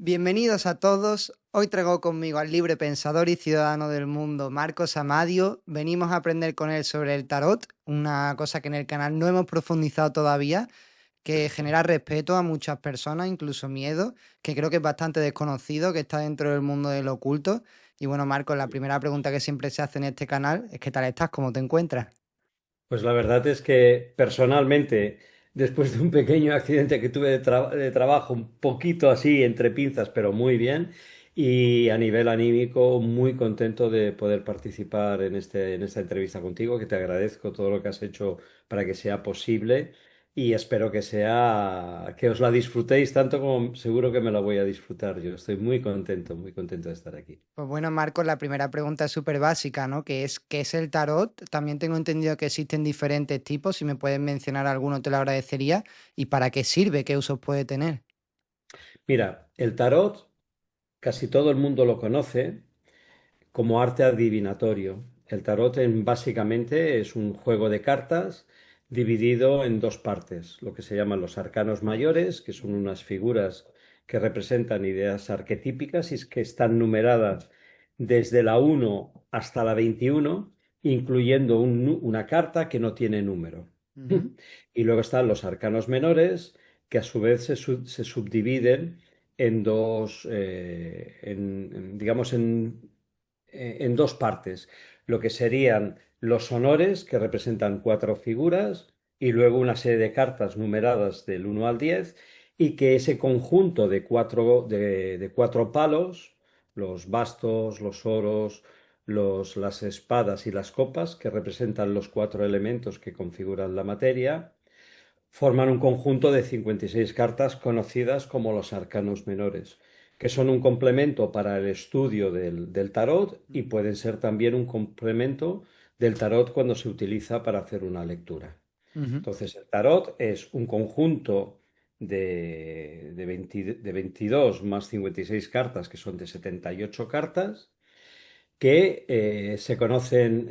Bienvenidos a todos. Hoy traigo conmigo al libre pensador y ciudadano del mundo, Marcos Amadio. Venimos a aprender con él sobre el tarot, una cosa que en el canal no hemos profundizado todavía, que genera respeto a muchas personas, incluso miedo, que creo que es bastante desconocido, que está dentro del mundo del oculto. Y bueno, Marcos, la primera pregunta que siempre se hace en este canal es ¿qué tal estás? ¿Cómo te encuentras? Pues la verdad es que personalmente, después de un pequeño accidente que tuve de trabajo, un poquito así entre pinzas, pero muy bien, y a nivel anímico, muy contento de poder participar en esta entrevista contigo, que te agradezco todo lo que has hecho para que sea posible y espero que os la disfrutéis tanto como seguro que me la voy a disfrutar yo. Estoy muy contento de estar aquí. Pues bueno, Marcos, la primera pregunta es súper básica, ¿no? ¿Qué es el tarot? También tengo entendido que existen diferentes tipos. Si me puedes mencionar alguno, te lo agradecería. ¿Y para qué sirve? ¿Qué usos puede tener? Mira, el tarot, casi todo el mundo lo conoce como arte adivinatorio. El tarot básicamente es un juego de cartas dividido en dos partes, lo que se llaman los arcanos mayores, que son unas figuras que representan ideas arquetípicas y que están numeradas desde la 1 hasta la 21, incluyendo una carta que no tiene número. Ujú. Y luego están los arcanos menores, que a su vez se subdividen en dos, digamos, en dos partes, lo que serían los honores, que representan cuatro figuras, y luego una serie de cartas numeradas del 1 al 10, y que ese conjunto de cuatro palos, los bastos, los oros, las espadas y las copas, que representan los cuatro elementos que configuran la materia, forman un conjunto de 56 cartas conocidas como los arcanos menores, que son un complemento para el estudio del tarot y pueden ser también un complemento del tarot cuando se utiliza para hacer una lectura. Ujú. Entonces, el tarot es un conjunto de 22 más 56 cartas, que son de 78 cartas, que se conocen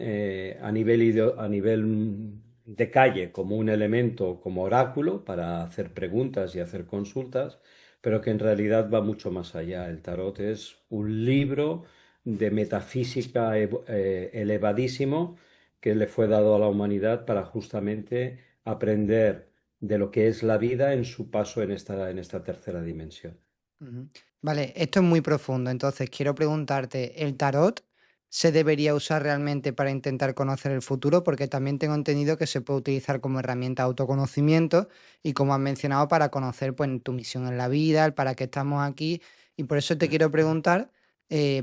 a nivel de calle como un elemento, como oráculo para hacer preguntas y hacer consultas, pero que en realidad va mucho más allá. El tarot es un libro de metafísica elevadísimo que le fue dado a la humanidad para justamente aprender de lo que es la vida en su paso en esta tercera dimensión. Ujú. Vale, esto es muy profundo. Entonces, quiero preguntarte, ¿el tarot se debería usar realmente para intentar conocer el futuro? Porque también tengo entendido que se puede utilizar como herramienta de autoconocimiento y como has mencionado, para conocer pues, tu misión en la vida, el para qué estamos aquí. Y por eso te quiero preguntar,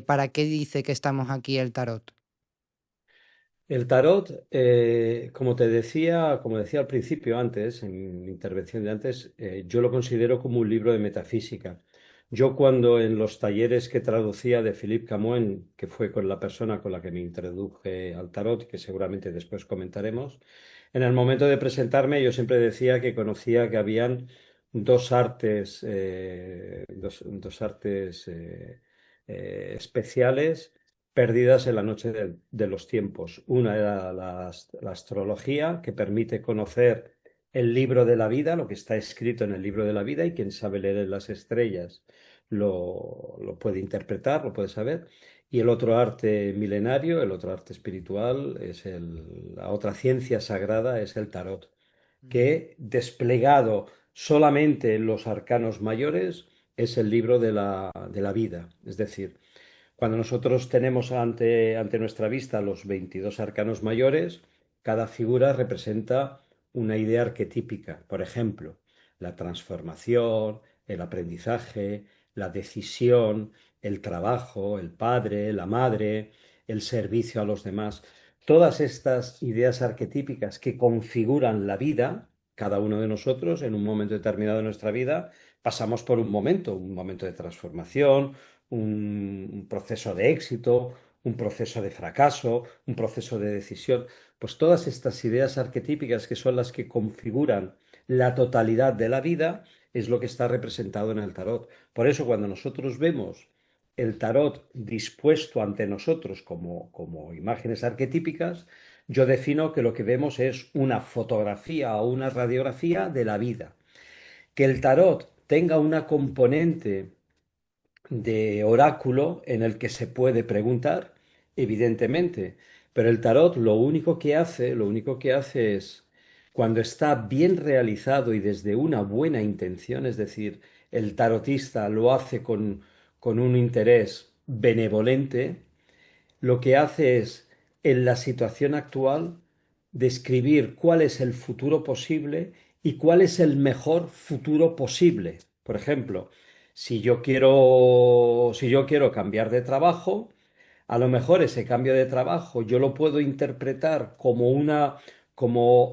¿para qué dice que estamos aquí el tarot? El tarot, como decía al principio antes, en mi intervención de antes, yo lo considero como un libro de metafísica. Yo cuando en los talleres que traducía de Philippe Camoin, que fue con la persona con la que me introduje al tarot, que seguramente después comentaremos, en el momento de presentarme yo siempre decía que conocía que habían dos artes especiales perdidas en la noche de los tiempos. Una era la astrología, que permite conocer el libro de la vida, lo que está escrito en el libro de la vida, y quien sabe leer en las estrellas lo puede interpretar, lo puede saber. Y el otro arte milenario, el otro arte espiritual, la otra ciencia sagrada es el tarot, Ujú. que desplegado solamente en los arcanos mayores es el libro de la vida. Es decir, cuando nosotros tenemos ante nuestra vista los 22 arcanos mayores, cada figura representa una idea arquetípica. Por ejemplo, la transformación, el aprendizaje, la decisión, el trabajo, el padre, la madre, el servicio a los demás. Todas estas ideas arquetípicas que configuran la vida, cada uno de nosotros en un momento determinado de nuestra vida, pasamos por un momento de transformación, un proceso de éxito, un proceso de fracaso, un proceso de decisión. Pues todas estas ideas arquetípicas que son las que configuran la totalidad de la vida es lo que está representado en el tarot. Por eso cuando nosotros vemos el tarot dispuesto ante nosotros como imágenes arquetípicas, yo defino que lo que vemos es una fotografía o una radiografía de la vida. Que el tarot tenga una componente de oráculo en el que se puede preguntar, evidentemente, pero el tarot lo único que hace es, cuando está bien realizado y desde una buena intención, es decir, el tarotista lo hace con un interés benevolente, lo que hace es, en la situación actual, describir cuál es el futuro posible y cuál es el mejor futuro posible. Por ejemplo, si yo quiero cambiar de trabajo, a lo mejor ese cambio de trabajo yo lo puedo interpretar como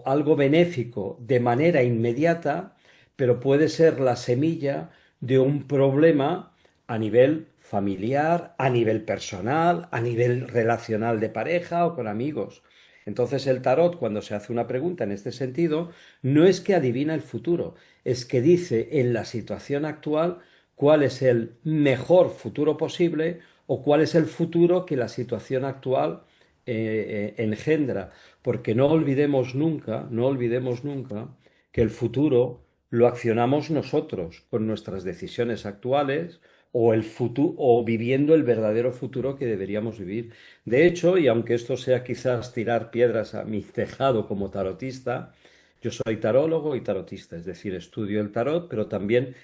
algo benéfico de manera inmediata, pero puede ser la semilla de un problema a nivel familiar, a nivel personal, a nivel relacional de pareja o con amigos. Entonces el tarot, cuando se hace una pregunta en este sentido, no es que adivina el futuro, es que dice en la situación actual cuál es el mejor futuro posible o cuál es el futuro que la situación actual engendra. Porque no olvidemos nunca, no olvidemos nunca que el futuro lo accionamos nosotros con nuestras decisiones actuales o el futuro o viviendo el verdadero futuro que deberíamos vivir. De hecho, y aunque esto sea quizás tirar piedras a mi tejado como tarotista, yo soy tarólogo y tarotista, es decir, estudio el tarot, pero también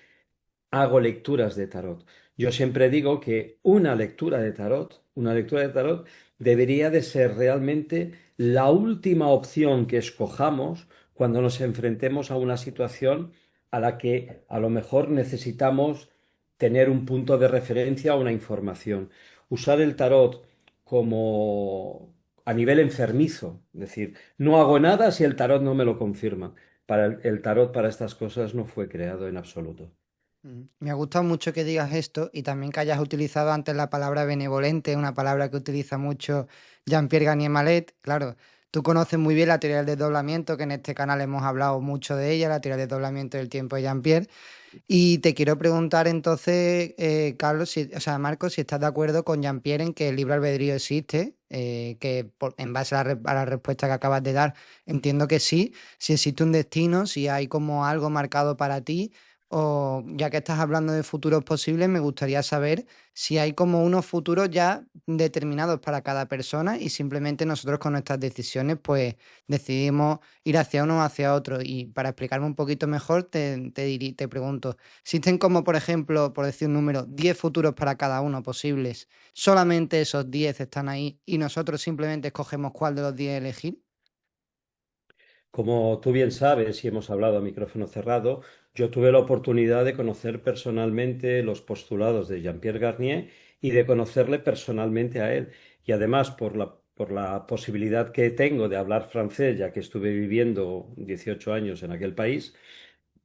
hago lecturas de tarot. Yo siempre digo que una lectura de tarot debería de ser realmente la última opción que escojamos cuando nos enfrentemos a una situación a la que a lo mejor necesitamos tener un punto de referencia o una información. Usar el tarot como a nivel enfermizo, es decir, no hago nada si el tarot no me lo confirma. El tarot para estas cosas no fue creado en absoluto. Me ha gustado mucho que digas esto y también que hayas utilizado antes la palabra benevolente, una palabra que utiliza mucho Jean-Pierre Garnier Mallet. Claro, tú conoces muy bien la teoría del desdoblamiento, que en este canal hemos hablado mucho de ella, la teoría del desdoblamiento del tiempo de Jean-Pierre. Y te quiero preguntar entonces, Carlos, o sea, Marcos, si estás de acuerdo con Jean-Pierre en que el libre albedrío existe, en base a a la respuesta que acabas de dar, entiendo que sí, si existe un destino, si hay como algo marcado para ti, o ya que estás hablando de futuros posibles, me gustaría saber si hay como unos futuros ya determinados para cada persona y simplemente nosotros con nuestras decisiones pues decidimos ir hacia uno o hacia otro. Y para explicarme un poquito mejor, te pregunto, ¿existen como, por ejemplo, por decir un número, 10 futuros para cada uno posibles? ¿Solamente esos 10 están ahí y nosotros simplemente escogemos cuál de los 10 elegir? Como tú bien sabes, y hemos hablado a micrófono cerrado, yo tuve la oportunidad de conocer personalmente los postulados de Jean-Pierre Garnier y de conocerle personalmente a él. Y además, por la posibilidad que tengo de hablar francés, ya que estuve viviendo 18 años en aquel país,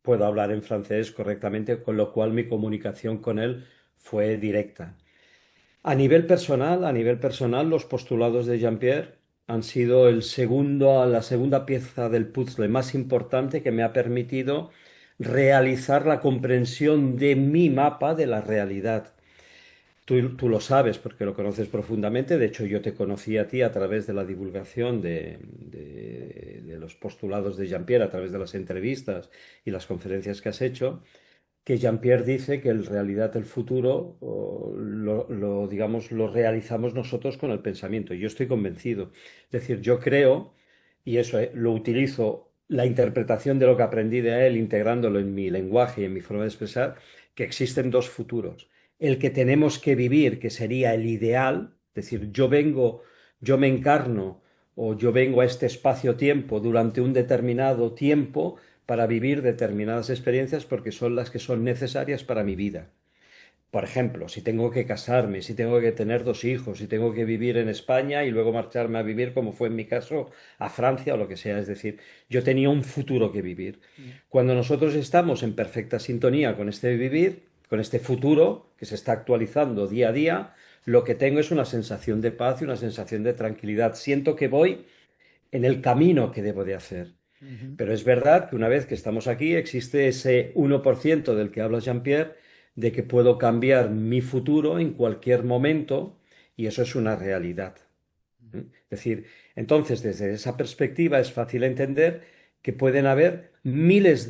puedo hablar en francés correctamente, con lo cual mi comunicación con él fue directa. A nivel personal, los postulados de Jean-Pierre han sido la segunda pieza del puzzle más importante que me ha permitido realizar la comprensión de mi mapa de la realidad. Tú lo sabes porque lo conoces profundamente, de hecho yo te conocí a ti a través de la divulgación de los postulados de Jean-Pierre, a través de las entrevistas y las conferencias que has hecho que Jean-Pierre dice que en realidad el futuro digamos, lo realizamos nosotros con el pensamiento. Yo estoy convencido. Es decir, yo creo, y eso lo utilizo, la interpretación de lo que aprendí de él, integrándolo en mi lenguaje y en mi forma de expresar, que existen dos futuros. El que tenemos que vivir, que sería el ideal, es decir, yo me encarno o yo vengo a este espacio-tiempo durante un determinado tiempo para vivir determinadas experiencias porque son las que son necesarias para mi vida. Por ejemplo, si tengo que casarme, si tengo que tener dos hijos, si tengo que vivir en España y luego marcharme a vivir, como fue en mi caso, a Francia o lo que sea. Es decir, yo tenía un futuro que vivir. Mm. Cuando nosotros estamos en perfecta sintonía con este vivir, con este futuro que se está actualizando día a día, lo que tengo es una sensación de paz y una sensación de tranquilidad. Siento que voy en el camino que debo de hacer. Ujú. Pero es verdad que una vez que estamos aquí, existe ese 1% del que habla Jean-Pierre, de que puedo cambiar mi futuro en cualquier momento, y eso es una realidad. ¿Mm? Es decir, entonces desde esa perspectiva es fácil entender que pueden haber miles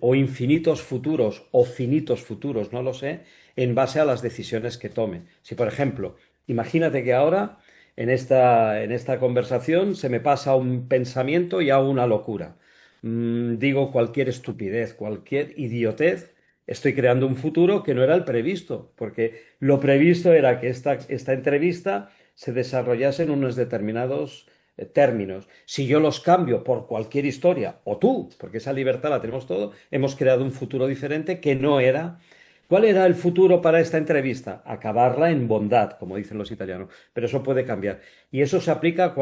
o infinitos futuros o finitos futuros, no lo sé, en base a las decisiones que tome. Si, por ejemplo, imagínate que ahora en esta conversación se me pasa un pensamiento y hago una locura. Digo cualquier estupidez, cualquier idiotez, estoy creando un futuro que no era el previsto, porque lo previsto era que esta entrevista se desarrollase en unos determinados términos. Si yo los cambio por cualquier historia, o tú, porque esa libertad la tenemos todo, hemos creado un futuro diferente que no era. ¿Cuál era el futuro para esta entrevista? Acabarla en bondad, como dicen los italianos, pero eso puede cambiar. Y eso se aplica a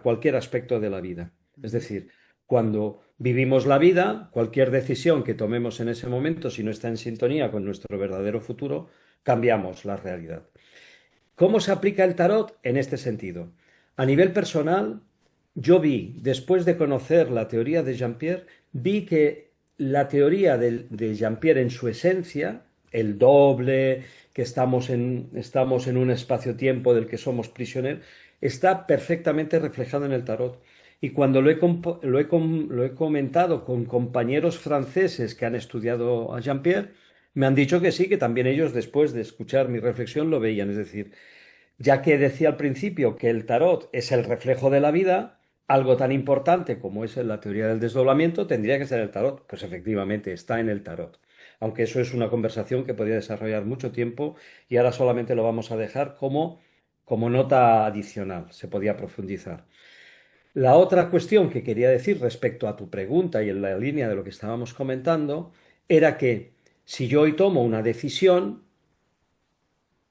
cualquier aspecto de la vida. Es Ujú. decir, cuando vivimos la vida, cualquier decisión que tomemos en ese momento, si no está en sintonía con nuestro verdadero futuro, cambiamos la realidad. ¿Cómo se aplica el tarot en este sentido? A nivel personal, yo vi, después de conocer la teoría de Jean-Pierre, vi que la teoría de Jean-Pierre en su esencia, el doble, que estamos en un espacio-tiempo del que somos prisioneros, está perfectamente reflejado en el tarot. Y cuando lo he comentado con compañeros franceses que han estudiado a Jean-Pierre, me han dicho que sí, que también ellos, después de escuchar mi reflexión, lo veían. Es decir, ya que decía al principio que el tarot es el reflejo de la vida, algo tan importante como es la teoría del desdoblamiento tendría que ser el tarot. Pues efectivamente está en el tarot. Aunque eso es una conversación que podría desarrollar mucho tiempo y ahora solamente lo vamos a dejar como nota adicional. Se podía profundizar. La otra cuestión que quería decir respecto a tu pregunta y en la línea de lo que estábamos comentando era que si yo hoy tomo una decisión,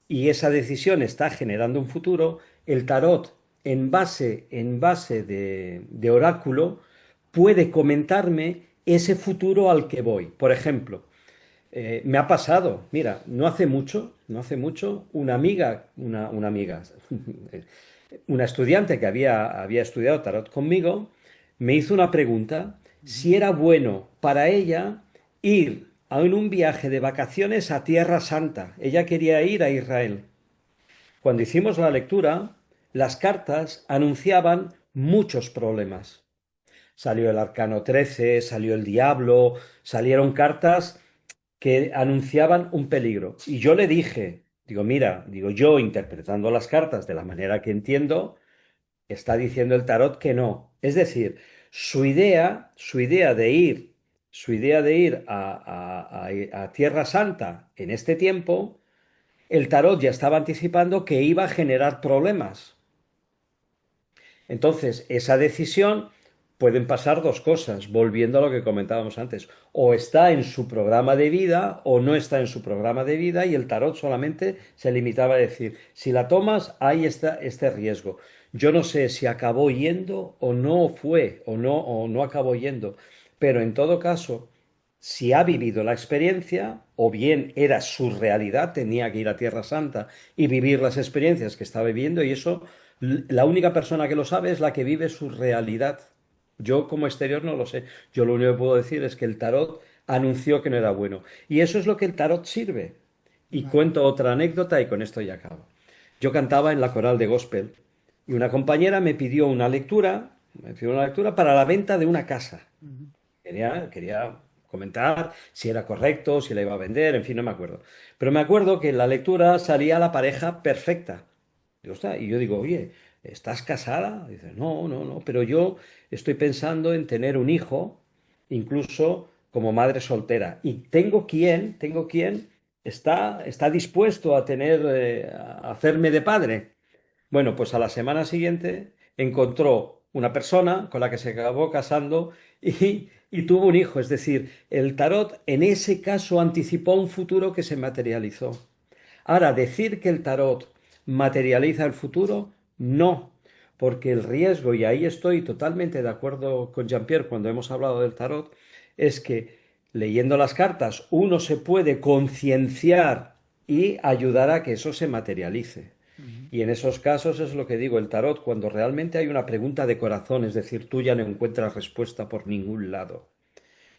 y esa decisión está generando un futuro, el tarot, en base de oráculo, puede comentarme ese futuro al que voy. Por ejemplo, me ha pasado, mira, no hace mucho, una estudiante que había estudiado tarot conmigo, me hizo una pregunta Ujú. si era bueno para ella ir en un viaje de vacaciones a Tierra Santa. Ella quería ir a Israel. Cuando hicimos la lectura, las cartas anunciaban muchos problemas. Salió el Arcano 13, salió el Diablo, salieron cartas que anunciaban un peligro. Y yo le dije, digo, mira, digo, yo interpretando las cartas de la manera que entiendo, está diciendo el tarot que no. Es decir, su idea de ir a Tierra Santa en este tiempo, el tarot ya estaba anticipando que iba a generar problemas. Entonces, esa decisión pueden pasar dos cosas, volviendo a lo que comentábamos antes. O está en su programa de vida o no está en su programa de vida y el tarot solamente se limitaba a decir, si la tomas, ahí está este riesgo. Yo no sé si acabó yendo o no fue o no acabó yendo, pero en todo caso, si ha vivido la experiencia, o bien era su realidad, tenía que ir a Tierra Santa y vivir las experiencias que estaba viviendo, y eso la única persona que lo sabe es la que vive su realidad. Yo como exterior no lo sé. Yo lo único que puedo decir es que el tarot anunció que no era bueno. Y eso es lo que el tarot sirve. Y Vale. cuento otra anécdota y con esto ya acabo. Yo cantaba en la coral de gospel y una compañera me pidió una lectura para la venta de una casa. Ujú. Quería comentar si era correcto, si la iba a vender, en fin, no me acuerdo. Pero me acuerdo que en la lectura salía la pareja perfecta. Digo, "Ostras", y yo digo, oye, ¿estás casada? Dice, no, no, no, pero yo estoy pensando en tener un hijo, incluso como madre soltera. Y tengo quien está dispuesto a hacerme de padre. Bueno, pues a la semana siguiente encontró una persona con la que se acabó casando y tuvo un hijo. Es decir, el tarot en ese caso anticipó un futuro que se materializó. Ahora, decir que el tarot materializa el futuro, no, porque el riesgo, y ahí estoy totalmente de acuerdo con Jean-Pierre cuando hemos hablado del tarot, es que leyendo las cartas uno se puede concienciar y ayudar a que eso se materialice. Ujú. Y en esos casos es lo que digo, el tarot, cuando realmente hay una pregunta de corazón, es decir, tú ya no encuentras respuesta por ningún lado.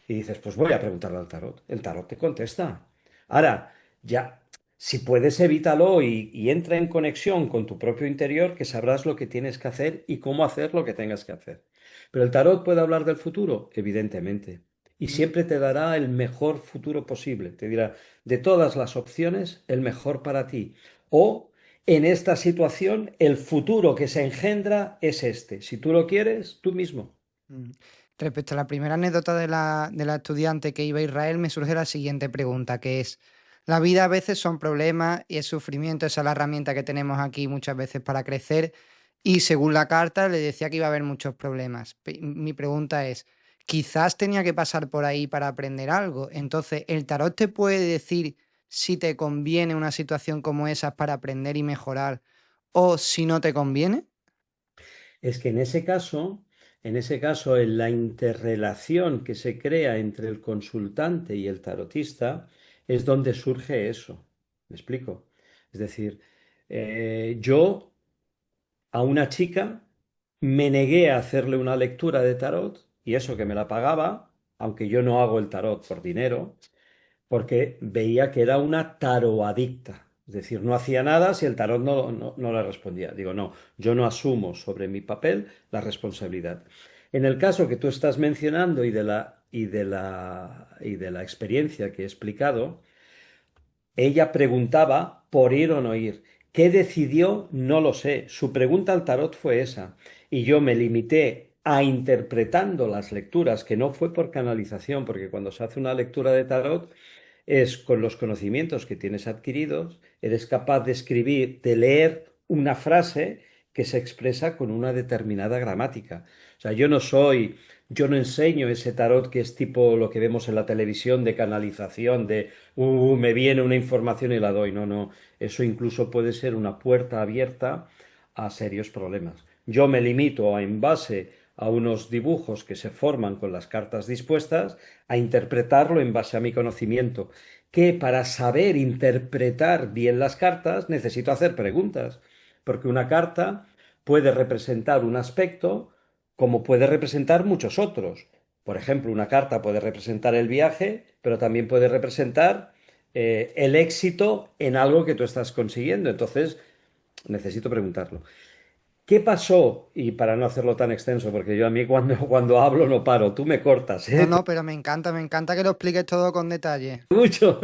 Y dices, pues voy a preguntarle al tarot. El tarot te contesta. Ahora, ya, si puedes, evítalo y entra en conexión con tu propio interior, que sabrás lo que tienes que hacer y cómo hacer lo que tengas que hacer. Pero el tarot puede hablar del futuro, evidentemente. Y siempre te dará el mejor futuro posible. Te dirá, de todas las opciones, el mejor para ti. O, en esta situación, el futuro que se engendra es este. Si tú lo quieres, tú mismo. Mm. Respecto a la primera anécdota de la estudiante que iba a Israel, me surge la siguiente pregunta, que es, la vida a veces son problemas y el sufrimiento, esa es la herramienta que tenemos aquí muchas veces para crecer, y según la carta le decía que iba a haber muchos problemas. Mi pregunta es, quizás tenía que pasar por ahí para aprender algo, entonces, ¿el tarot te puede decir si te conviene una situación como esa para aprender y mejorar o si no te conviene? Es que en ese caso, en la interrelación que se crea entre el consultante y el tarotista, es donde surge eso. ¿Me explico? Es decir, yo a una chica me negué a hacerle una lectura de tarot, y eso que me la pagaba, aunque yo no hago el tarot por dinero, porque veía que era una taroadicta. Es decir, no hacía nada si el tarot no le respondía. Digo, no, yo no asumo sobre mi papel la responsabilidad. En el caso que tú estás mencionando y de la experiencia que he explicado, ella preguntaba por ir o no ir. ¿Qué decidió? No lo sé. Su pregunta al tarot fue esa. Y yo me limité a interpretando las lecturas, que no fue por canalización, porque cuando se hace una lectura de tarot es con los conocimientos que tienes adquiridos, eres capaz de escribir, de leer una frase que se expresa con una determinada gramática. O sea, yo no enseño ese tarot que es tipo lo que vemos en la televisión de canalización, me viene una información y la doy. No, no, eso incluso puede ser una puerta abierta a serios problemas. Yo me limito en base a unos dibujos que se forman con las cartas dispuestas, a interpretarlo en base a mi conocimiento, que para saber interpretar bien las cartas necesito hacer preguntas, porque una carta puede representar un aspecto como puede representar muchos otros. Por ejemplo, una carta puede representar el viaje, pero también puede representar el éxito en algo que tú estás consiguiendo. Entonces, necesito preguntarlo. ¿Qué pasó? Y para no hacerlo tan extenso, porque yo a mí cuando hablo no paro, tú me cortas, No, ¿eh? no, pero me encanta que lo expliques todo con detalle. Mucho.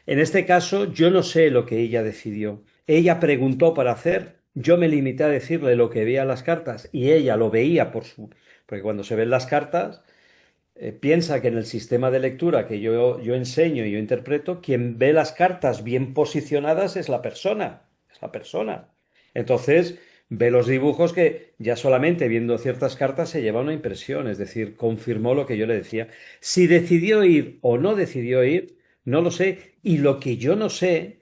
En este caso, yo no sé lo que ella decidió. Ella preguntó para hacer, yo me limité a decirle lo que veía en las cartas y ella lo veía porque cuando se ven las cartas, piensa que en el sistema de lectura que yo enseño y yo interpreto, quien ve las cartas bien posicionadas es la persona, es la persona. Entonces, ve los dibujos que ya solamente viendo ciertas cartas se lleva una impresión, es decir, confirmó lo que yo le decía. Si decidió ir o no decidió ir, no lo sé. Y lo que yo no sé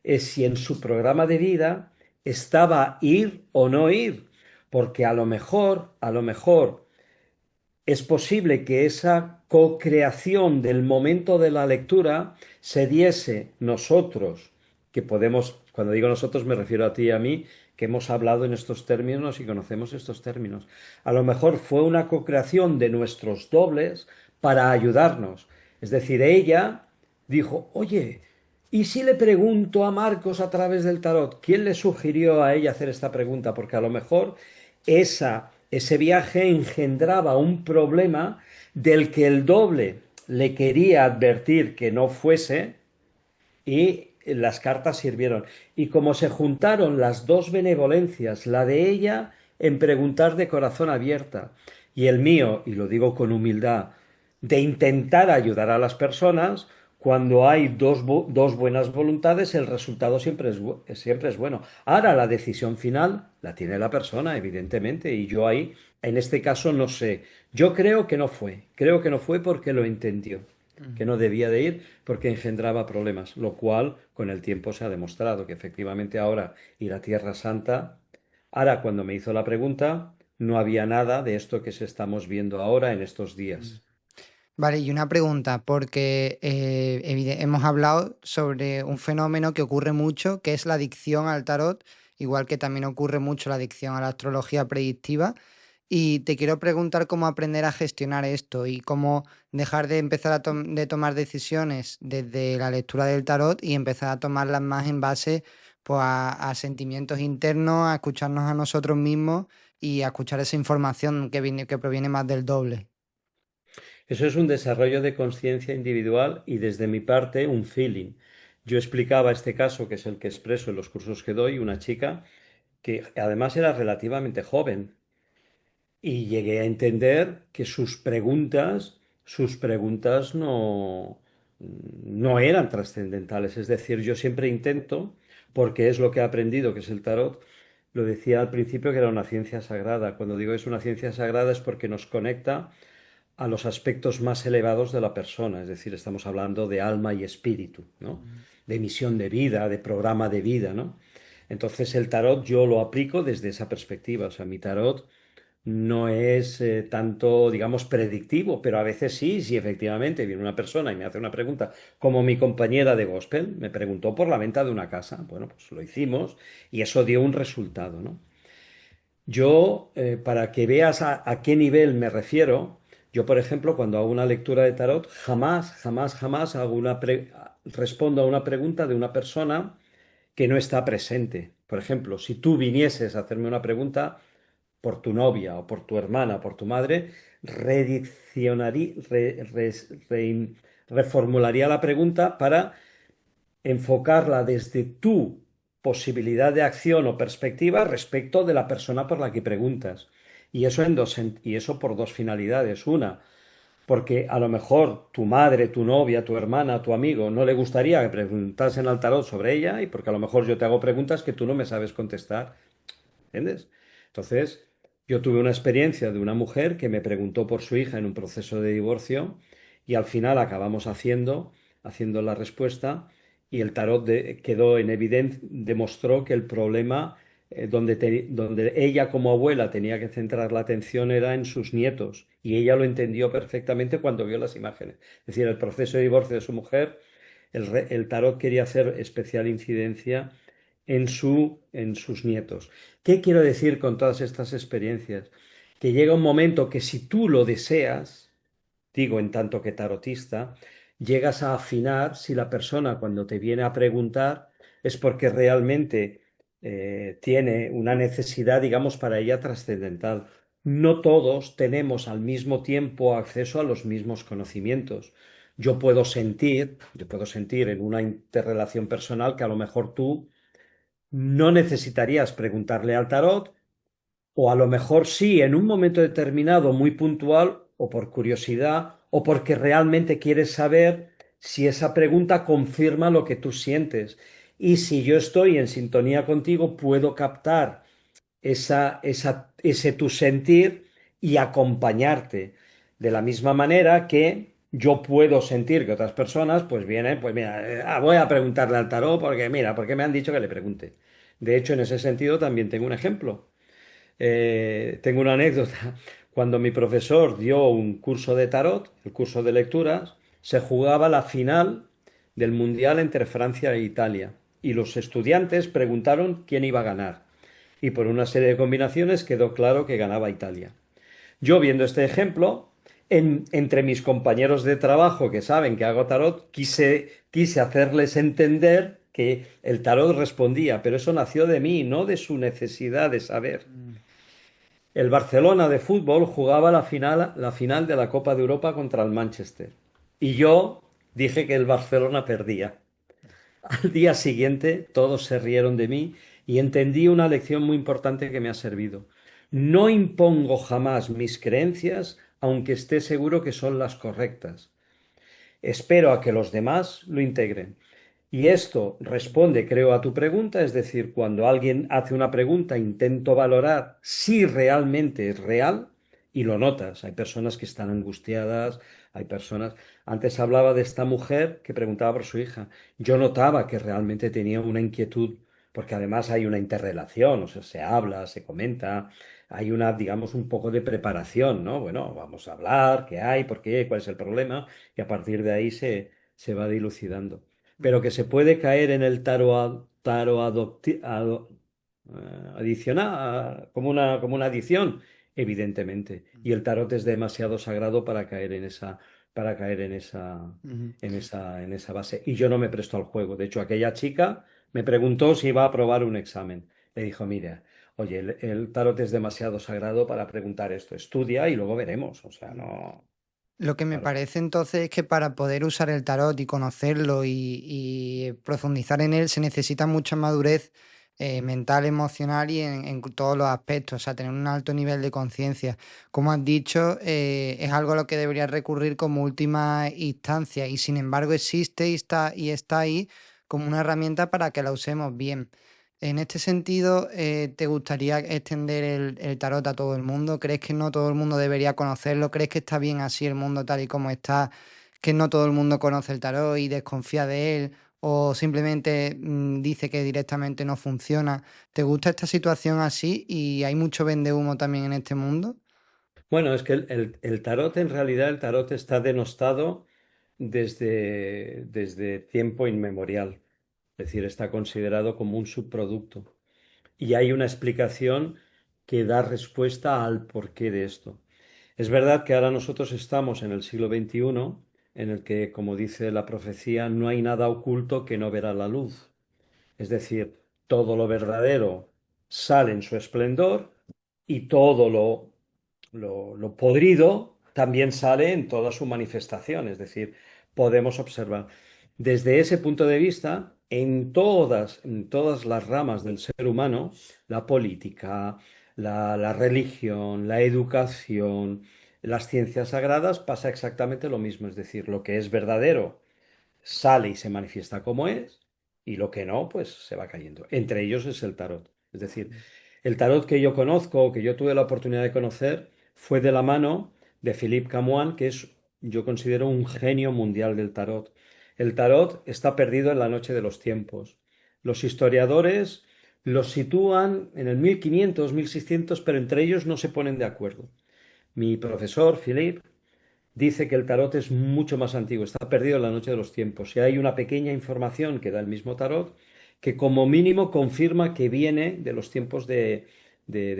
es si en su programa de vida estaba ir o no ir, porque a lo mejor es posible que esa co-creación del momento de la lectura se diese nosotros, que podemos, cuando digo nosotros me refiero a ti y a mí, que hemos hablado en estos términos y conocemos estos términos. A lo mejor fue una co-creación de nuestros dobles para ayudarnos. Es decir, ella dijo, oye, ¿y si le pregunto a Marcos a través del tarot? ¿Quién le sugirió a ella hacer esta pregunta? Porque a lo mejor ese viaje engendraba un problema del que el doble le quería advertir que no fuese y las cartas sirvieron. Y como se juntaron las dos benevolencias, la de ella en preguntar de corazón abierta y el mío, y lo digo con humildad, de intentar ayudar a las personas, cuando hay dos buenas voluntades, el resultado siempre es bueno. Ahora, la decisión final la tiene la persona, evidentemente, y yo ahí, en este caso, no sé. Yo creo que no fue porque lo entendió, que no debía de ir porque engendraba problemas, lo cual con el tiempo se ha demostrado que efectivamente ahora ir a Tierra Santa, ahora cuando me hizo la pregunta, no había nada de esto que se estamos viendo ahora en estos Mm. días. Vale, y una pregunta, porque hemos hablado sobre un fenómeno que ocurre mucho, que es la adicción al tarot, igual que también ocurre mucho la adicción a la astrología predictiva. Y te quiero preguntar cómo aprender a gestionar esto y cómo dejar de empezar de tomar decisiones desde la lectura del tarot y empezar a tomarlas más en base pues, a sentimientos internos, a escucharnos a nosotros mismos y a escuchar esa información que proviene más del doble. Eso es un desarrollo de conciencia individual y desde mi parte un feeling. Yo explicaba este caso, que es el que expreso en los cursos que doy, una chica que además era relativamente joven y llegué a entender que sus preguntas no eran trascendentales. Es decir, yo siempre intento, porque es lo que he aprendido, que es el tarot, lo decía al principio que era una ciencia sagrada. Cuando digo es una ciencia sagrada es porque nos conecta a los aspectos más elevados de la persona, es decir, estamos hablando de alma y espíritu, ¿no? De misión de vida, de programa de vida, ¿no? Entonces el tarot yo lo aplico desde esa perspectiva, o sea, mi tarot no es tanto, digamos, predictivo, pero a veces sí, si efectivamente viene una persona y me hace una pregunta, como mi compañera de gospel, me preguntó por la venta de una casa, bueno, pues lo hicimos y eso dio un resultado, ¿no? Yo, para que veas a qué nivel me refiero, yo, por ejemplo, cuando hago una lectura de tarot, jamás, jamás, jamás respondo a una pregunta de una persona que no está presente. Por ejemplo, si tú vinieses a hacerme una pregunta por tu novia o por tu hermana o por tu madre, reformularía la pregunta para enfocarla desde tu posibilidad de acción o perspectiva respecto de la persona por la que preguntas. Y eso por dos finalidades. Una, porque a lo mejor tu madre, tu novia, tu hermana, tu amigo no le gustaría que preguntasen al tarot sobre ella y porque a lo mejor yo te hago preguntas que tú no me sabes contestar. ¿Entiendes? Entonces, yo tuve una experiencia de una mujer que me preguntó por su hija en un proceso de divorcio y al final acabamos haciendo la respuesta y el tarot quedó en evidencia, demostró que el problema donde ella como abuela tenía que centrar la atención era en sus nietos y ella lo entendió perfectamente cuando vio las imágenes. Es decir, el proceso de divorcio de su mujer, el tarot quería hacer especial incidencia en sus nietos. ¿Qué quiero decir con todas estas experiencias? Que llega un momento que si tú lo deseas, digo en tanto que tarotista, llegas a afinar si la persona cuando te viene a preguntar es porque realmente tiene una necesidad, digamos, para ella trascendental. No todos tenemos al mismo tiempo acceso a los mismos conocimientos. Yo puedo sentir en una interrelación personal que a lo mejor tú no necesitarías preguntarle al tarot, o a lo mejor sí, en un momento determinado, muy puntual, o por curiosidad, o porque realmente quieres saber si esa pregunta confirma lo que tú sientes. Y si yo estoy en sintonía contigo, puedo captar ese tu sentir y acompañarte. De la misma manera que yo puedo sentir que otras personas, pues vienen, pues mira, voy a preguntarle al tarot porque mira, porque me han dicho que le pregunte. De hecho, en ese sentido también tengo un ejemplo. Tengo una anécdota. Cuando mi profesor dio un curso de tarot, el curso de lecturas, se jugaba la final del Mundial entre Francia e Italia. Y los estudiantes preguntaron quién iba a ganar. Y por una serie de combinaciones quedó claro que ganaba Italia. Yo, viendo este ejemplo, entre mis compañeros de trabajo que saben que hago tarot, quise hacerles entender que el tarot respondía, pero eso nació de mí, no de su necesidad de saber. Mm. El Barcelona de fútbol jugaba la final de la Copa de Europa contra el Manchester. Y yo dije que el Barcelona perdía. Al día siguiente todos se rieron de mí y entendí una lección muy importante que me ha servido. No impongo jamás mis creencias, aunque esté seguro que son las correctas. Espero a que los demás lo integren. Y esto responde, creo, a tu pregunta, es decir, cuando alguien hace una pregunta, intento valorar si realmente es real y lo notas. Hay personas que están angustiadas, hay personas... Antes hablaba de esta mujer que preguntaba por su hija. Yo notaba que realmente tenía una inquietud, porque además hay una interrelación, o sea, se habla, se comenta, hay una, digamos, un poco de preparación, ¿no? Bueno, vamos a hablar, qué hay, por qué, cuál es el problema, y a partir de ahí se va dilucidando, pero que se puede caer en el adicional, como una adición, evidentemente. Y el tarot es demasiado sagrado para caer Ujú. en esa base. Y yo no me presto al juego. De hecho, aquella chica me preguntó si iba a aprobar un examen. Le dijo, mira, oye, el tarot es demasiado sagrado para preguntar esto. Estudia y luego veremos. O sea, no. Lo que me Claro. parece entonces es que para poder usar el tarot y conocerlo y profundizar en él se necesita mucha madurez mental, emocional y en todos los aspectos, o sea, tener un alto nivel de conciencia. Como has dicho, es algo a lo que deberías recurrir como última instancia y sin embargo existe y está ahí como una herramienta para que la usemos bien. En este sentido, ¿te gustaría extender el tarot a todo el mundo? ¿Crees que no todo el mundo debería conocerlo? ¿Crees que está bien así el mundo tal y como está? ¿Que no todo el mundo conoce el tarot y desconfía de él? ¿O simplemente dice que directamente no funciona? ¿Te gusta esta situación así? ¿Y hay mucho vendehumo también en este mundo? Bueno, es que el tarot, en realidad, el tarot está denostado desde tiempo inmemorial. Es decir, está considerado como un subproducto. Y hay una explicación que da respuesta al porqué de esto. Es verdad que ahora nosotros estamos en el siglo XXI, en el que, como dice la profecía, no hay nada oculto que no verá la luz. Es decir, todo lo verdadero sale en su esplendor y todo lo podrido también sale en toda su manifestación. Es decir, podemos observar. Desde ese punto de vista, en todas las ramas del ser humano, la política, la religión, la educación, las ciencias sagradas, pasa exactamente lo mismo. Es decir, lo que es verdadero sale y se manifiesta como es, y lo que no, pues se va cayendo. Entre ellos es el tarot. Es decir, el tarot que yo conozco, que yo tuve la oportunidad de conocer, fue de la mano de Philippe Camoin, que es, yo considero, un genio mundial del tarot. El tarot está perdido en la noche de los tiempos. Los historiadores los sitúan en el 1500, 1600, pero entre ellos no se ponen de acuerdo. Mi profesor, Philippe, dice que el tarot es mucho más antiguo, está perdido en la noche de los tiempos. Y hay una pequeña información que da el mismo tarot que como mínimo confirma que viene de los tiempos de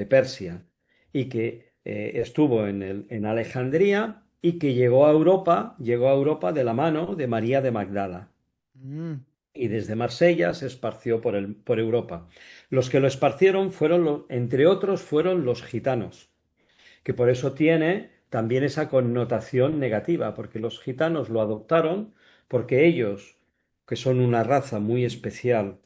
Persia y que estuvo en Alejandría y que llegó a Europa de la mano de María de Magdala. Mm, Y desde Marsella se esparció por Europa. Los que lo esparcieron fueron, entre otros, fueron los gitanos, que por eso tiene también esa connotación negativa, porque los gitanos lo adoptaron porque ellos, que son una raza muy especial,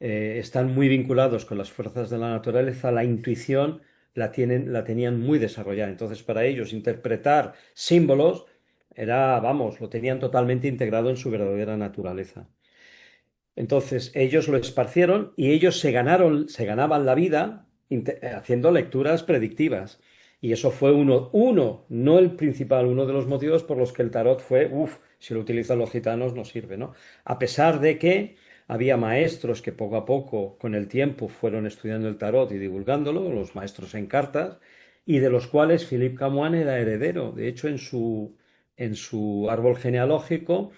están muy vinculados con las fuerzas de la naturaleza, la intuición la tenían muy desarrollada. Entonces, para ellos interpretar símbolos era, vamos, lo tenían totalmente integrado en su verdadera naturaleza. Entonces ellos lo esparcieron y ellos se ganaban la vida haciendo lecturas predictivas. Y eso fue no el principal, uno de los motivos por los que el tarot fue, uff, si lo utilizan los gitanos no sirve, ¿no? A pesar de que había maestros que poco a poco, con el tiempo, fueron estudiando el tarot y divulgándolo, los maestros en cartas, y de los cuales Philippe Camoin era heredero. De hecho, en su árbol genealógico,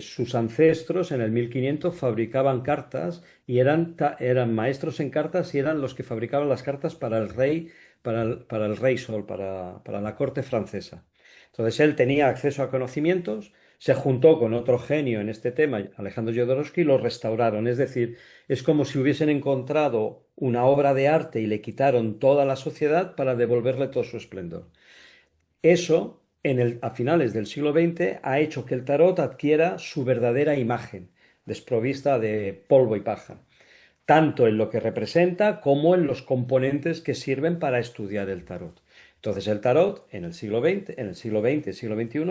sus ancestros en el 1500 fabricaban cartas y eran maestros en cartas y eran los que fabricaban las cartas para el rey, para el rey Sol, para la corte francesa. Entonces él tenía acceso a conocimientos, se juntó con otro genio en este tema, Alejandro Jodorowsky, y lo restauraron. Es decir, es como si hubiesen encontrado una obra de arte y le quitaron toda la sociedad para devolverle todo su esplendor. Eso, a finales del siglo XX, ha hecho que el tarot adquiera su verdadera imagen, desprovista de polvo y paja, tanto en lo que representa como en los componentes que sirven para estudiar el tarot. Entonces, el tarot en el siglo XX, siglo XXI,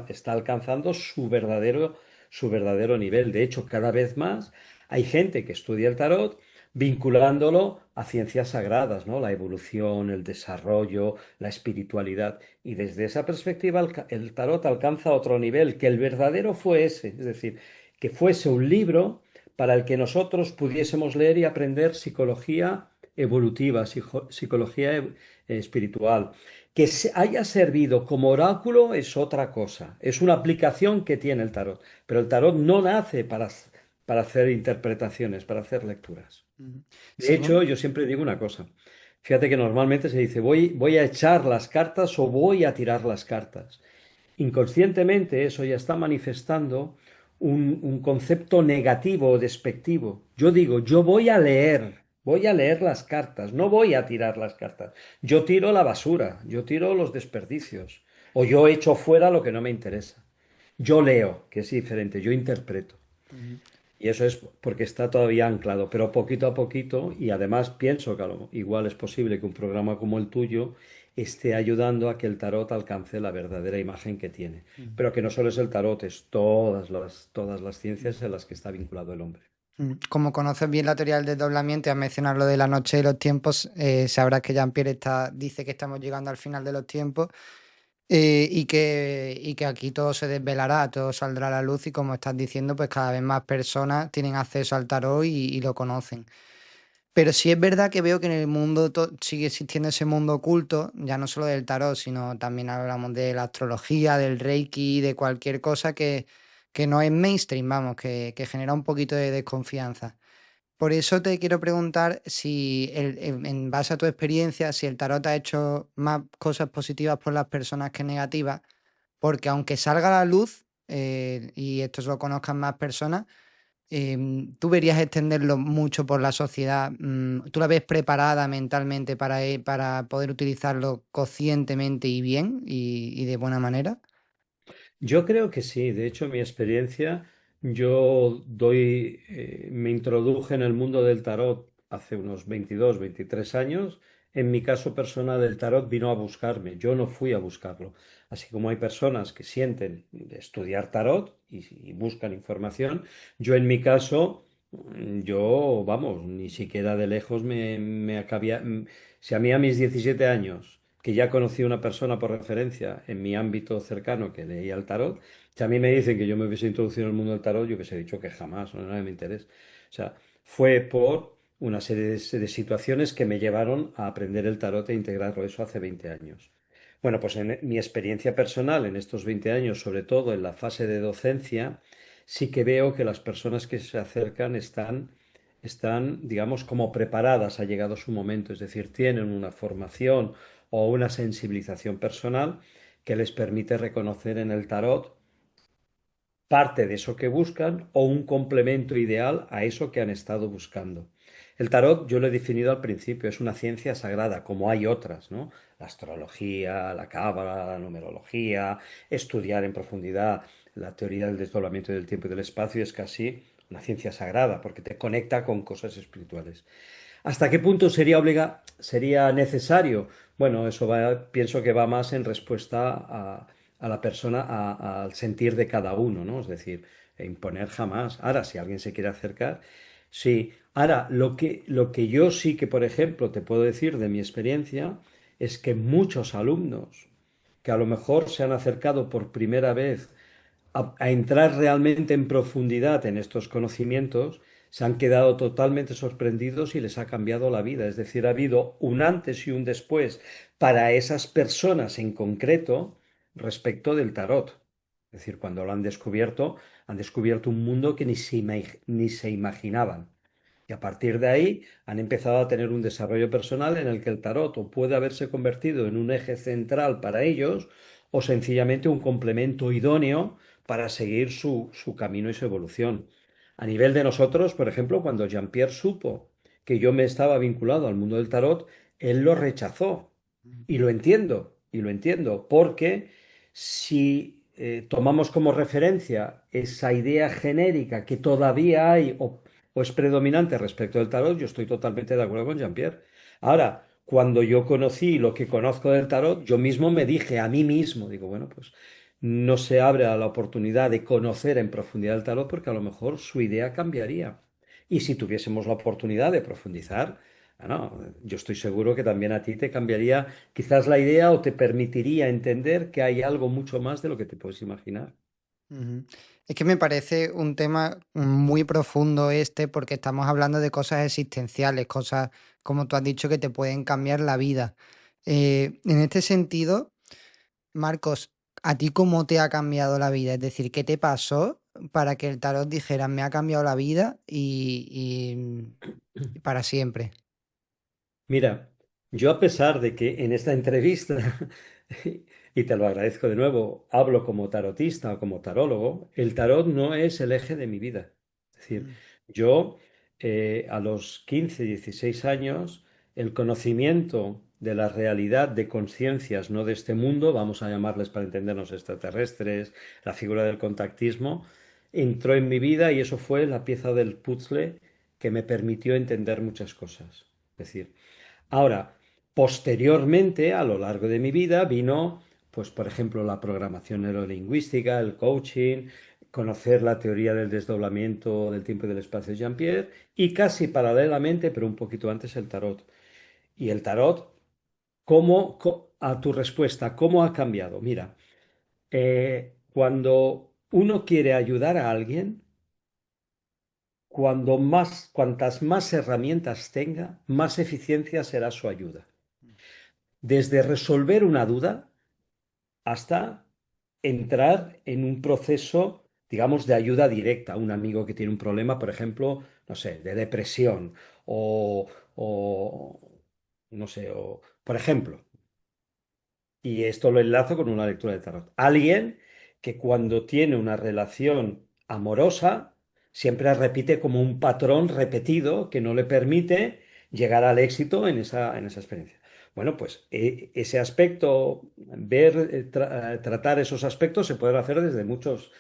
está alcanzando su verdadero nivel. De hecho, cada vez más hay gente que estudia el tarot vinculándolo a ciencias sagradas, ¿no? La evolución, el desarrollo, la espiritualidad. Y desde esa perspectiva, el tarot alcanza otro nivel, que el verdadero fue ese, es decir, que fuese un libro para el que nosotros pudiésemos leer y aprender psicología evolutiva, psicología espiritual. Que haya servido como oráculo es otra cosa, es una aplicación que tiene el tarot, pero el tarot no nace para hacer interpretaciones, para hacer lecturas. mm. De hecho, Según, yo siempre digo una cosa. Fíjate que normalmente se dice voy a echar las cartas o voy a tirar las cartas. Inconscientemente eso ya está manifestando un concepto negativo o despectivo. Yo digo, yo voy a leer. Voy a leer las cartas, no voy a tirar las cartas. Yo tiro la basura, yo tiro los desperdicios, o yo echo fuera lo que no me interesa. Yo leo, que es diferente, yo interpreto. Ujú. Y eso es porque está todavía anclado, pero poquito a poquito, y además pienso que igual es posible que un programa como el tuyo esté ayudando a que el tarot alcance la verdadera imagen que tiene. Ujú. Pero que no solo es el tarot, es todas las ciencias en las que está vinculado el hombre. Como conoces bien la teoría del desdoblamiento y has mencionado lo de la noche y los tiempos, sabrás que Jean-Pierre dice que estamos llegando al final de los tiempos, y que aquí todo se desvelará, todo saldrá a la luz y como estás diciendo, pues cada vez más personas tienen acceso al tarot y lo conocen. Pero sí es verdad que veo que en el mundo sigue existiendo ese mundo oculto, ya no solo del tarot, sino también hablamos de la astrología, del reiki, de cualquier cosa que no es mainstream, vamos, que genera un poquito de desconfianza. Por eso te quiero preguntar si, en base a tu experiencia, si el tarot ha hecho más cosas positivas por las personas que negativas, porque aunque salga a la luz, y esto lo conozcan más personas, ¿tú verías extenderlo mucho por la sociedad? ¿Tú la ves preparada mentalmente para poder utilizarlo conscientemente y bien y de buena manera? Yo creo que sí, de hecho mi experiencia, me introduje en el mundo del tarot hace unos 22, 23 años. En mi caso personal, el tarot vino a buscarme, yo no fui a buscarlo. Así como hay personas que sienten de estudiar tarot y buscan información, yo en mi caso, vamos, ni siquiera de lejos me acabía. Si a mí a mis 17 años que ya conocí a una persona por referencia en mi ámbito cercano que leía el tarot, si a mí me dicen que yo me hubiese introducido en el mundo del tarot, yo hubiese dicho que jamás, no, no me interesa. O sea, fue por una serie de situaciones que me llevaron a aprender el tarot e integrarlo eso hace 20 años. Bueno, pues en mi experiencia personal en estos 20 años, sobre todo en la fase de docencia, sí que veo que las personas que se acercan están, digamos, como preparadas, ha llegado su momento, es decir, tienen una formación o una sensibilización personal que les permite reconocer en el tarot parte de eso que buscan o un complemento ideal a eso que han estado buscando. El tarot, yo lo he definido al principio, es una ciencia sagrada, como hay otras, ¿no? La astrología, la cábala, la numerología, estudiar en profundidad la teoría del desdoblamiento del tiempo y del espacio es casi una ciencia sagrada porque te conecta con cosas espirituales. ¿Hasta qué punto sería necesario? Bueno, pienso que va más en respuesta a la persona, al sentir de cada uno, ¿no? Es decir, imponer jamás. Ahora, si alguien se quiere acercar, sí. Ahora, lo que yo sí que, por ejemplo, te puedo decir de mi experiencia es que muchos alumnos que a lo mejor se han acercado por primera vez a entrar realmente en profundidad en estos conocimientos, se han quedado totalmente sorprendidos y les ha cambiado la vida. Es decir, ha habido un antes y un después para esas personas en concreto respecto del tarot. Es decir, cuando lo han descubierto un mundo que ni se imaginaban. Y a partir de ahí han empezado a tener un desarrollo personal en el que el tarot o puede haberse convertido en un eje central para ellos o sencillamente un complemento idóneo para seguir su camino y su evolución. A nivel de nosotros, por ejemplo, cuando Jean-Pierre supo que yo me estaba vinculado al mundo del tarot, él lo rechazó. Y lo entiendo, porque si tomamos como referencia esa idea genérica que todavía hay o es predominante respecto del tarot, yo estoy totalmente de acuerdo con Jean-Pierre. Ahora, cuando yo conocí lo que conozco del tarot, yo mismo me dije a mí mismo, digo, bueno, pues no se abre a la oportunidad de conocer en profundidad el tarot porque a lo mejor su idea cambiaría. Y si tuviésemos la oportunidad de profundizar, yo estoy seguro que también a ti te cambiaría quizás la idea o te permitiría entender que hay algo mucho más de lo que te puedes imaginar. Ujú. Es que me parece un tema muy profundo este porque estamos hablando de cosas existenciales, cosas, como tú has dicho, que te pueden cambiar la vida. En este sentido, Marcos, ¿a ti cómo te ha cambiado la vida? Es decir, ¿qué te pasó para que el tarot dijera, me ha cambiado la vida y para siempre? Mira, yo a pesar de que en esta entrevista, y te lo agradezco de nuevo, hablo como tarotista o como tarólogo, el tarot no es el eje de mi vida. Es decir, Mm. yo a los 15, 16 años, el conocimiento de la realidad de conciencias no de este mundo, vamos a llamarles para entendernos extraterrestres, la figura del contactismo, entró en mi vida y eso fue la pieza del puzzle que me permitió entender muchas cosas. Es decir, ahora, posteriormente, a lo largo de mi vida, vino, pues, por ejemplo, la programación neurolingüística, el coaching, conocer la teoría del desdoblamiento del tiempo y del espacio de Jean-Pierre, y casi paralelamente, pero un poquito antes, el tarot. Y el tarot, a tu respuesta, ¿cómo ha cambiado? Mira, cuando uno quiere ayudar a alguien, cuantas más herramientas tenga, más eficiencia será su ayuda. Desde resolver una duda hasta entrar en un proceso, digamos, de ayuda directa. Un amigo que tiene un problema, por ejemplo, no sé, de depresión o no sé, o, por ejemplo, y esto lo enlazo con una lectura de tarot. Alguien que cuando tiene una relación amorosa siempre repite como un patrón repetido que no le permite llegar al éxito en esa experiencia. Bueno, pues ese aspecto, tratar esos aspectos se pueden hacer desde muchas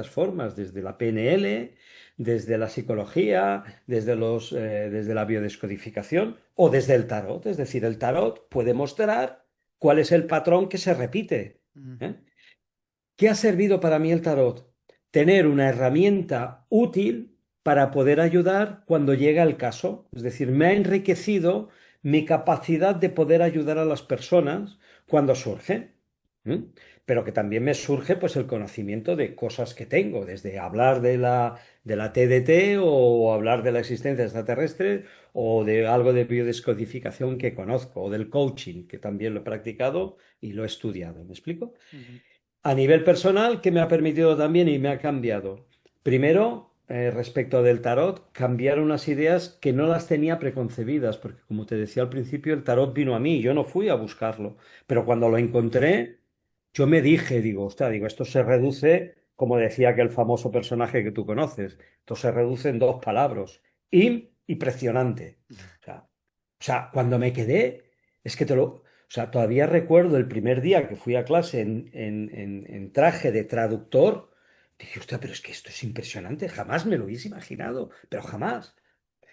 formas, desde la PNL, desde la psicología, desde la biodescodificación o desde el tarot. Es decir, el tarot puede mostrar cuál es el patrón que se repite. Mm. ¿Eh? ¿Qué ha servido para mí el tarot? Tener una herramienta útil para poder ayudar cuando llega el caso. Es decir, me ha enriquecido mi capacidad de poder ayudar a las personas cuando surgen. ¿Mm? Pero que también me surge pues el conocimiento de cosas que tengo, desde hablar de la TDT o hablar de la existencia extraterrestre o de algo de biodescodificación que conozco o del coaching, que también lo he practicado y lo he estudiado. ¿Me explico? Ujú. A nivel personal, ¿qué me ha permitido también y me ha cambiado? Primero, respecto del tarot, cambiar unas ideas que no las tenía preconcebidas, porque como te decía al principio, el tarot vino a mí, yo no fui a buscarlo, pero cuando lo encontré, yo me dije, digo, ostras, digo, esto se reduce, como decía aquel famoso personaje que tú conoces, esto se reduce en dos palabras, impresionante. Cuando me quedé, es que o sea, todavía recuerdo el primer día que fui a clase en traje de traductor. Dije, hostia, pero es que esto es impresionante, jamás me lo hubiese imaginado, pero jamás.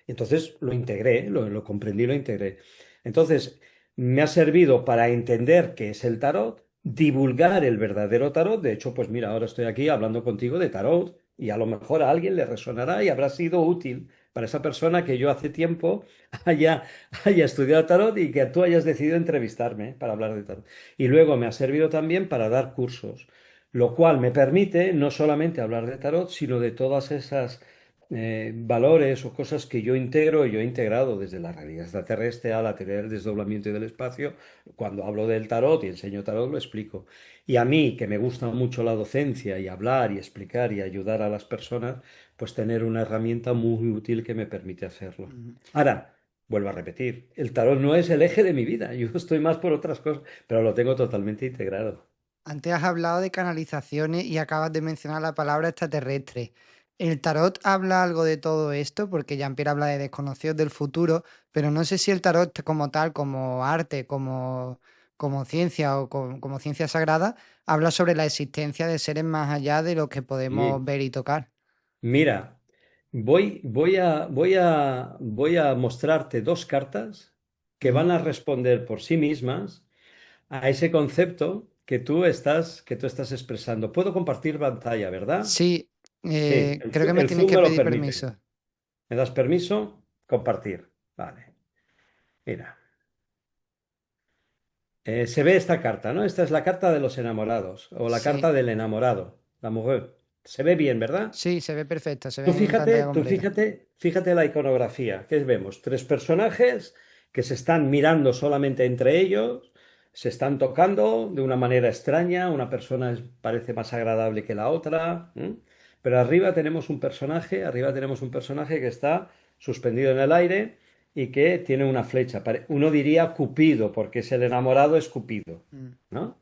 Entonces lo integré, lo comprendí, lo integré. Entonces, me ha servido para entender qué es el tarot, divulgar el verdadero tarot. De hecho, pues mira, ahora estoy aquí hablando contigo de tarot y a lo mejor a alguien le resonará y habrá sido útil para esa persona que yo hace tiempo haya, haya estudiado tarot y que tú hayas decidido entrevistarme para hablar de tarot. Y luego me ha servido también para dar cursos, lo cual me permite no solamente hablar de tarot, sino de todas esas valores o cosas que yo integro y yo he integrado desde la realidad extraterrestre a la teoría del desdoblamiento y del espacio. Cuando hablo del tarot y enseño tarot lo explico. Y a mí, que me gusta mucho la docencia y hablar y explicar y ayudar a las personas, pues tener una herramienta muy útil que me permite hacerlo. Ujú. Ahora, vuelvo a repetir, el tarot no es el eje de mi vida, yo estoy más por otras cosas, pero lo tengo totalmente integrado. Antes has hablado de canalizaciones y acabas de mencionar la palabra extraterrestre. ¿El tarot habla algo de todo esto? Porque Jean-Pierre habla de desconocidos del futuro, pero no sé si el tarot como tal, como arte, como ciencia o como ciencia sagrada, habla sobre la existencia de seres más allá de lo que podemos Y ver y tocar. mira, voy a mostrarte dos cartas que Ujú. van a responder por sí mismas a ese concepto que tú estás expresando. Puedo compartir pantalla, ¿verdad? Sí, Sí, creo que me el tienes Zoom que me lo pedir permite. permiso. ¿Me das permiso? Compartir. Vale. Mira, se ve esta carta, ¿no? Esta es la carta de los enamorados o la Sí, carta del enamorado, la mujer. Se ve bien, ¿verdad? sí, se ve perfecto, se ve en pantalla completa. Fíjate la iconografía. ¿Qué vemos? Tres personajes que se están mirando solamente entre ellos, se están tocando de una manera extraña. Una persona parece más agradable que la otra. ¿M? Pero arriba tenemos un personaje que está suspendido en el aire y que tiene una flecha. Uno diría Cupido, porque es el enamorado, es Cupido, Mm. ¿no?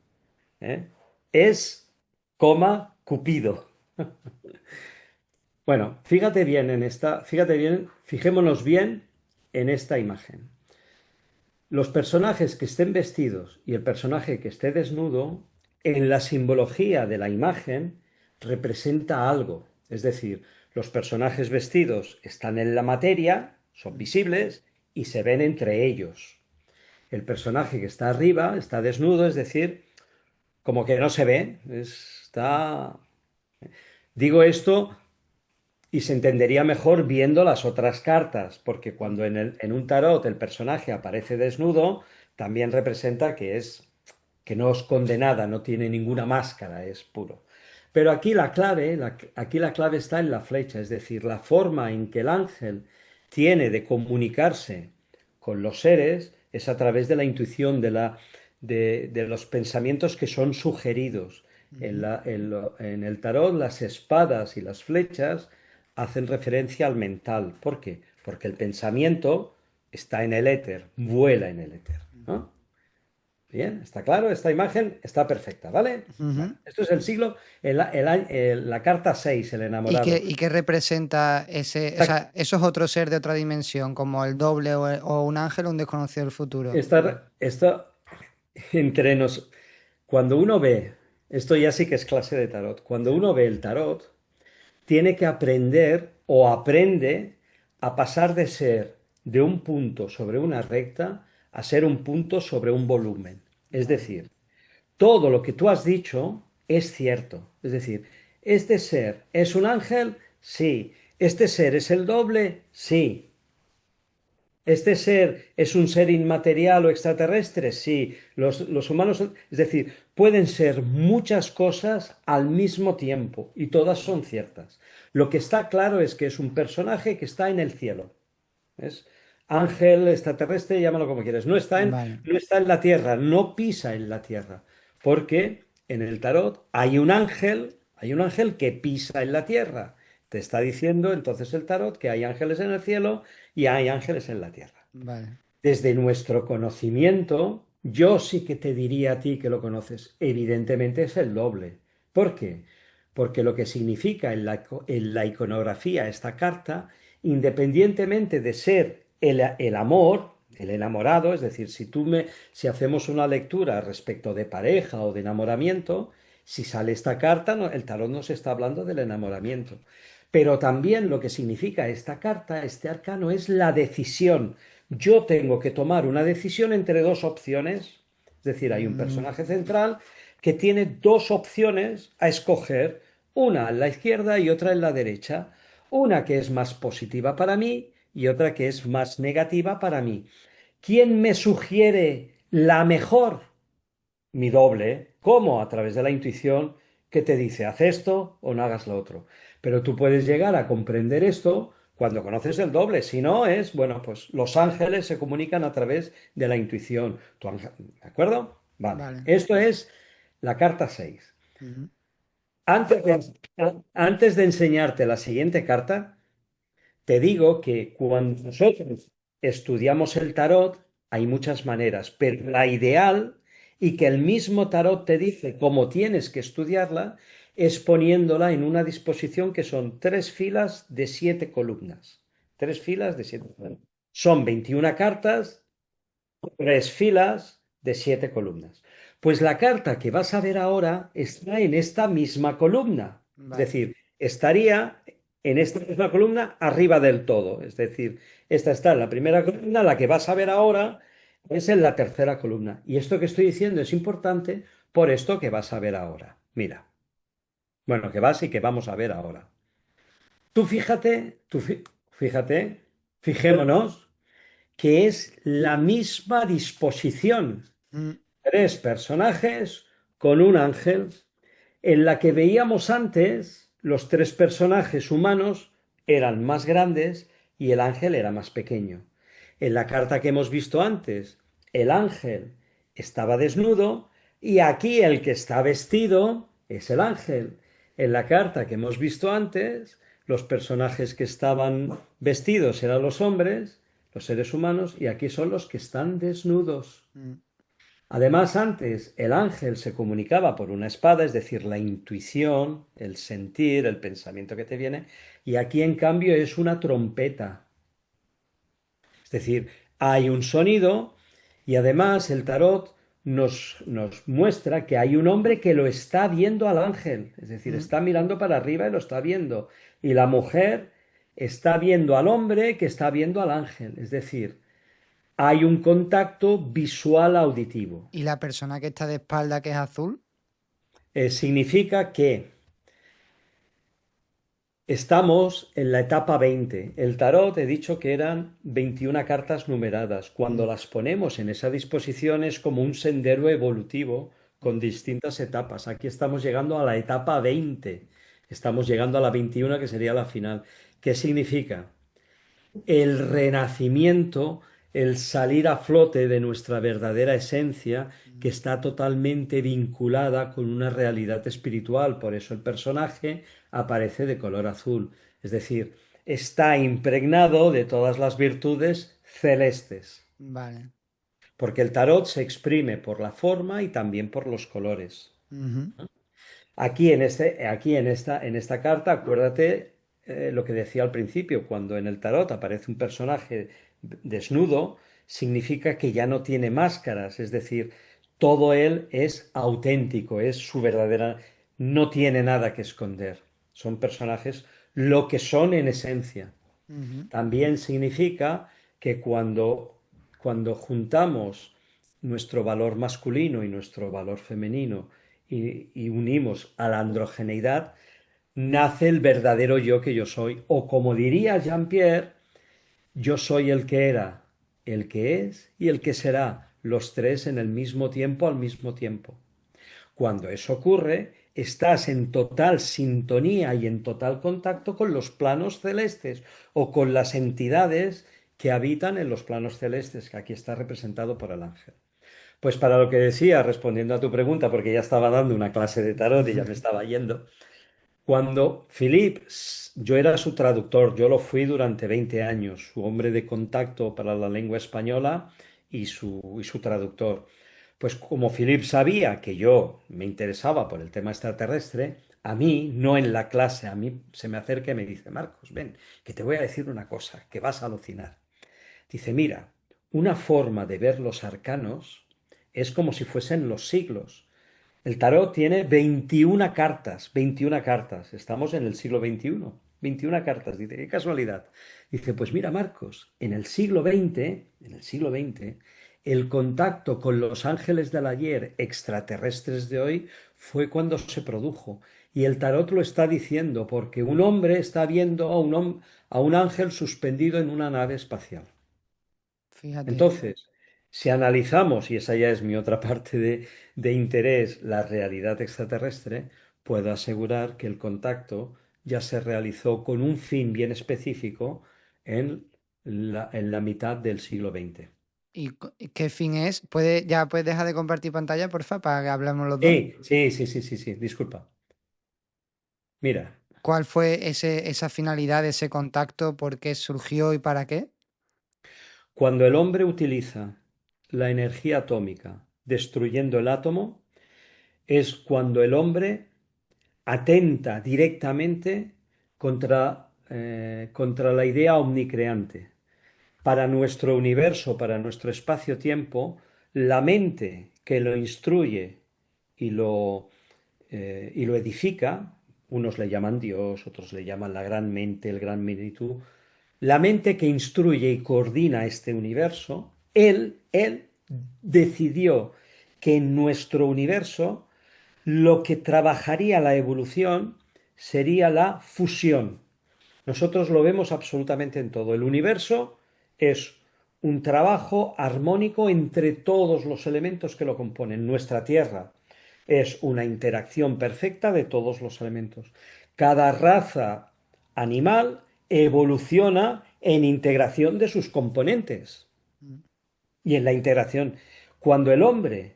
¿Eh? Es, coma, Cupido. Bueno, fíjate bien en esta, fíjate bien, fijémonos bien en esta imagen. Los personajes que estén vestidos y el personaje que esté desnudo, en la simbología de la imagen, representa algo. Es decir, los personajes vestidos están en la materia, son visibles y se ven entre ellos. El personaje que está arriba está desnudo, es decir, como que no se ve, está... Digo esto y se entendería mejor viendo las otras cartas, porque cuando en un tarot el personaje aparece desnudo, también representa que no esconde nada, no tiene ninguna máscara, es puro. Pero aquí la clave, aquí la clave está en la flecha, es decir, la forma en que el ángel tiene de comunicarse con los seres es a través de la intuición, de los pensamientos que son sugeridos. Ujú. En el tarot, las espadas y las flechas hacen referencia al mental. ¿Por qué? Porque el pensamiento está en el éter, vuela en el éter, ¿no? Bien, ¿está claro? Esta imagen está perfecta, ¿vale? Vale. Ujú. Esto es el siglo, la carta 6, el enamorado. Y qué representa ese, o sea, eso es otro ser de otra dimensión, como el doble o un ángel o un desconocido del futuro? Esta entre nos, cuando uno ve, esto ya sí que es clase de tarot, cuando uno ve el tarot, tiene que aprender o aprende a pasar de ser de un punto sobre una recta a ser un punto sobre un volumen. Es Vale. decir, todo lo que tú has dicho es cierto. Es decir, ¿este ser es un ángel? Sí. ¿Este ser es el doble? Sí. ¿Este ser es un ser inmaterial o extraterrestre? Sí. Los humanos son... Es decir, pueden ser muchas cosas al mismo tiempo y todas son ciertas. Lo que está claro es que es un personaje que está en el cielo. ¿Ves? Ángel, extraterrestre, llámalo como quieras. Vale. No está en la tierra, no pisa en la tierra. Porque en el tarot hay un ángel que pisa en la tierra. Te está diciendo entonces el tarot que hay ángeles en el cielo y hay ángeles en la tierra. Vale. Desde nuestro conocimiento, yo sí que te diría a ti que lo conoces. Evidentemente es el doble. ¿Por qué? Porque lo que significa en la iconografía esta carta, independientemente de ser el amor, el enamorado, es decir, si hacemos una lectura respecto de pareja o de enamoramiento, si sale esta carta, el tarot nos está hablando del enamoramiento. Pero también lo que significa esta carta, este arcano, es la decisión. Yo tengo que tomar una decisión entre dos opciones, es decir, hay un Mm, personaje central que tiene dos opciones a escoger, una en la izquierda y otra en la derecha, una que es más positiva para mí y otra que es más negativa para mí. ¿Quién me sugiere la mejor? Mi doble. ¿Cómo? A través de la intuición que te dice, haz esto o no hagas lo otro. Pero tú puedes llegar a comprender esto cuando conoces el doble. Si no, es, bueno, pues los ángeles se comunican a través de la intuición. ¿De acuerdo? Vale. vale. Esto es la carta 6. Ujú. Antes antes de enseñarte la siguiente carta, te digo que cuando nosotros estudiamos el tarot, hay muchas maneras, pero la ideal y que el mismo tarot te dice cómo tienes que estudiarla es poniéndola en una disposición que son tres filas de siete columnas. Tres filas de siete columnas. Son 21 cartas, tres filas de siete columnas. Pues la carta que vas a ver ahora está en esta misma columna. Es Vale. decir, estaría en esta misma columna arriba del todo. Es decir, esta está en la primera columna, la que vas a ver ahora es en la tercera columna. Y esto que estoy diciendo es importante por esto que vas a ver ahora. Mira, bueno, que vas y que vamos a ver ahora. Tú fíjate, fíjate, fijémonos que es la misma disposición. Mm, Tres personajes con un ángel. En la que veíamos antes, los tres personajes humanos eran más grandes y el ángel era más pequeño. En la carta que hemos visto antes, el ángel estaba desnudo y aquí el que está vestido es el ángel. En la carta que hemos visto antes, los personajes que estaban vestidos eran los hombres, los seres humanos, y aquí son los que están desnudos. mm. Además, antes el ángel se comunicaba por una espada, es decir, la intuición, el sentir, el pensamiento que te viene, y aquí en cambio es una trompeta. Es decir, hay un sonido y además el tarot nos muestra que hay un hombre que lo está viendo al ángel, es decir, Mm. está mirando para arriba y lo está viendo. Y la mujer está viendo al hombre que está viendo al ángel, es decir, hay un contacto visual auditivo. ¿Y la persona que está de espalda, que es azul? Significa que estamos en la etapa 20. El tarot he dicho que eran 21 cartas numeradas. Cuando Mm, las ponemos en esa disposición es como un sendero evolutivo con distintas etapas. Aquí estamos llegando a la etapa 20. Estamos llegando a la 21 que sería la final. ¿Qué significa? El renacimiento, el salir a flote de nuestra verdadera esencia, que mm. está totalmente vinculada con una realidad espiritual. Por eso el personaje aparece de color azul, es decir, está impregnado de todas las virtudes celestes, Vale. porque el tarot se exprime por la forma y también por los colores. Ujú. Aquí en esta carta, acuérdate lo que decía al principio, cuando en el tarot aparece un personaje desnudo, significa que ya no tiene máscaras, es decir, todo él es auténtico, es su verdadera, no tiene nada que esconder. Son personajes lo que son en esencia. Ujú. También significa que cuando juntamos nuestro valor masculino y nuestro valor femenino y unimos a la androgeneidad, nace el verdadero yo que yo soy. O como diría Jean-Pierre, yo soy el que era, el que es y el que será, los tres en el mismo tiempo al mismo tiempo. Cuando eso ocurre, estás en total sintonía y en total contacto con los planos celestes o con las entidades que habitan en los planos celestes, que aquí está representado por el ángel. Pues para lo que decía, respondiendo a tu pregunta, porque ya estaba dando una clase de tarot y ya me estaba yendo, cuando Philip, yo era su traductor, yo lo fui durante 20 años, su hombre de contacto para la lengua española y su traductor. Pues como Philip sabía que yo me interesaba por el tema extraterrestre, a mí, no en la clase, a mí se me acerca y me dice, Marcos, ven, que te voy a decir una cosa, que vas a alucinar. Dice, mira, una forma de ver los arcanos es como si fuesen los siglos. El tarot tiene 21 cartas, 21 cartas. Estamos en el siglo XXI. 21 cartas. Dice, qué casualidad. Dice, pues mira, Marcos, en el siglo XX, el contacto con los ángeles del ayer, extraterrestres de hoy, fue cuando se produjo. Y el tarot lo está diciendo porque un hombre está viendo a un ángel suspendido en una nave espacial. Fíjate. Entonces, si analizamos, y esa ya es mi otra parte de interés, la realidad extraterrestre, puedo asegurar que el contacto ya se realizó con un fin bien específico en la mitad del siglo XX. ¿Y qué fin es? ¿Ya puedes dejar de compartir pantalla, porfa, para que hablemos los dos? Sí, sí, sí, sí, sí, sí, disculpa. Mira, ¿Cuál fue esa finalidad de ese contacto? ¿Por qué surgió y para qué? cuando el hombre utiliza la energía atómica destruyendo el átomo, es cuando el hombre atenta directamente contra la idea omnicreante. Para nuestro universo, para nuestro espacio-tiempo, la mente que lo instruye y lo edifica, unos le llaman Dios, otros le llaman la gran mente, el gran espíritu, la mente que instruye y coordina este universo, él decidió que en nuestro universo lo que trabajaría la evolución sería la fusión. Nosotros lo vemos absolutamente en todo. El universo es un trabajo armónico entre todos los elementos que lo componen. Nuestra Tierra es una interacción perfecta de todos los elementos. Cada raza animal evoluciona en integración de sus componentes Mm. y en la integración. Cuando el hombre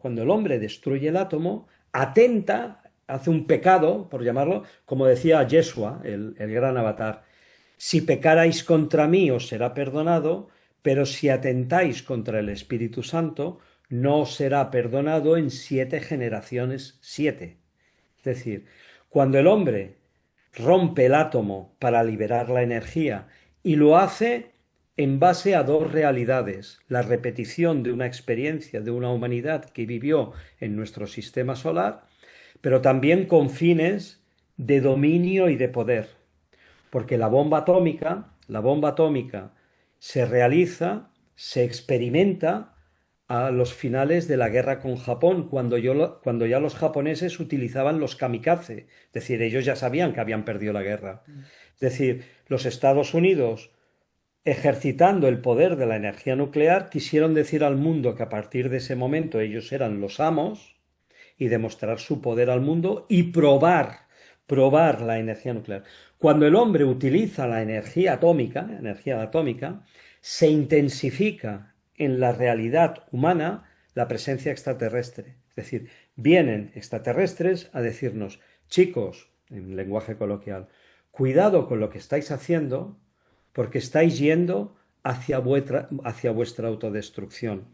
cuando el hombre destruye el átomo, atenta, hace un pecado, por llamarlo, como decía Yeshua, el gran avatar. Si pecarais contra mí os será perdonado, pero si atentáis contra el Espíritu Santo, no os será perdonado en 7 generaciones, 7. Es decir, cuando el hombre rompe el átomo para liberar la energía y lo hace en base a dos realidades, la repetición de una experiencia de una humanidad que vivió en nuestro sistema solar, pero también con fines de dominio y de poder, porque la bomba atómica se realiza, se experimenta a los finales de la guerra con Japón, cuando ya los japoneses utilizaban los kamikaze, es decir, ellos ya sabían que habían perdido la guerra. Es decir, los Estados Unidos, ejercitando el poder de la energía nuclear, quisieron decir al mundo que a partir de ese momento ellos eran los amos y demostrar su poder al mundo y probar la energía nuclear. Cuando el hombre utiliza la energía atómica, se intensifica en la realidad humana la presencia extraterrestre. Es decir, vienen extraterrestres a decirnos, chicos, en lenguaje coloquial, cuidado con lo que estáis haciendo porque estáis yendo hacia vuestra autodestrucción.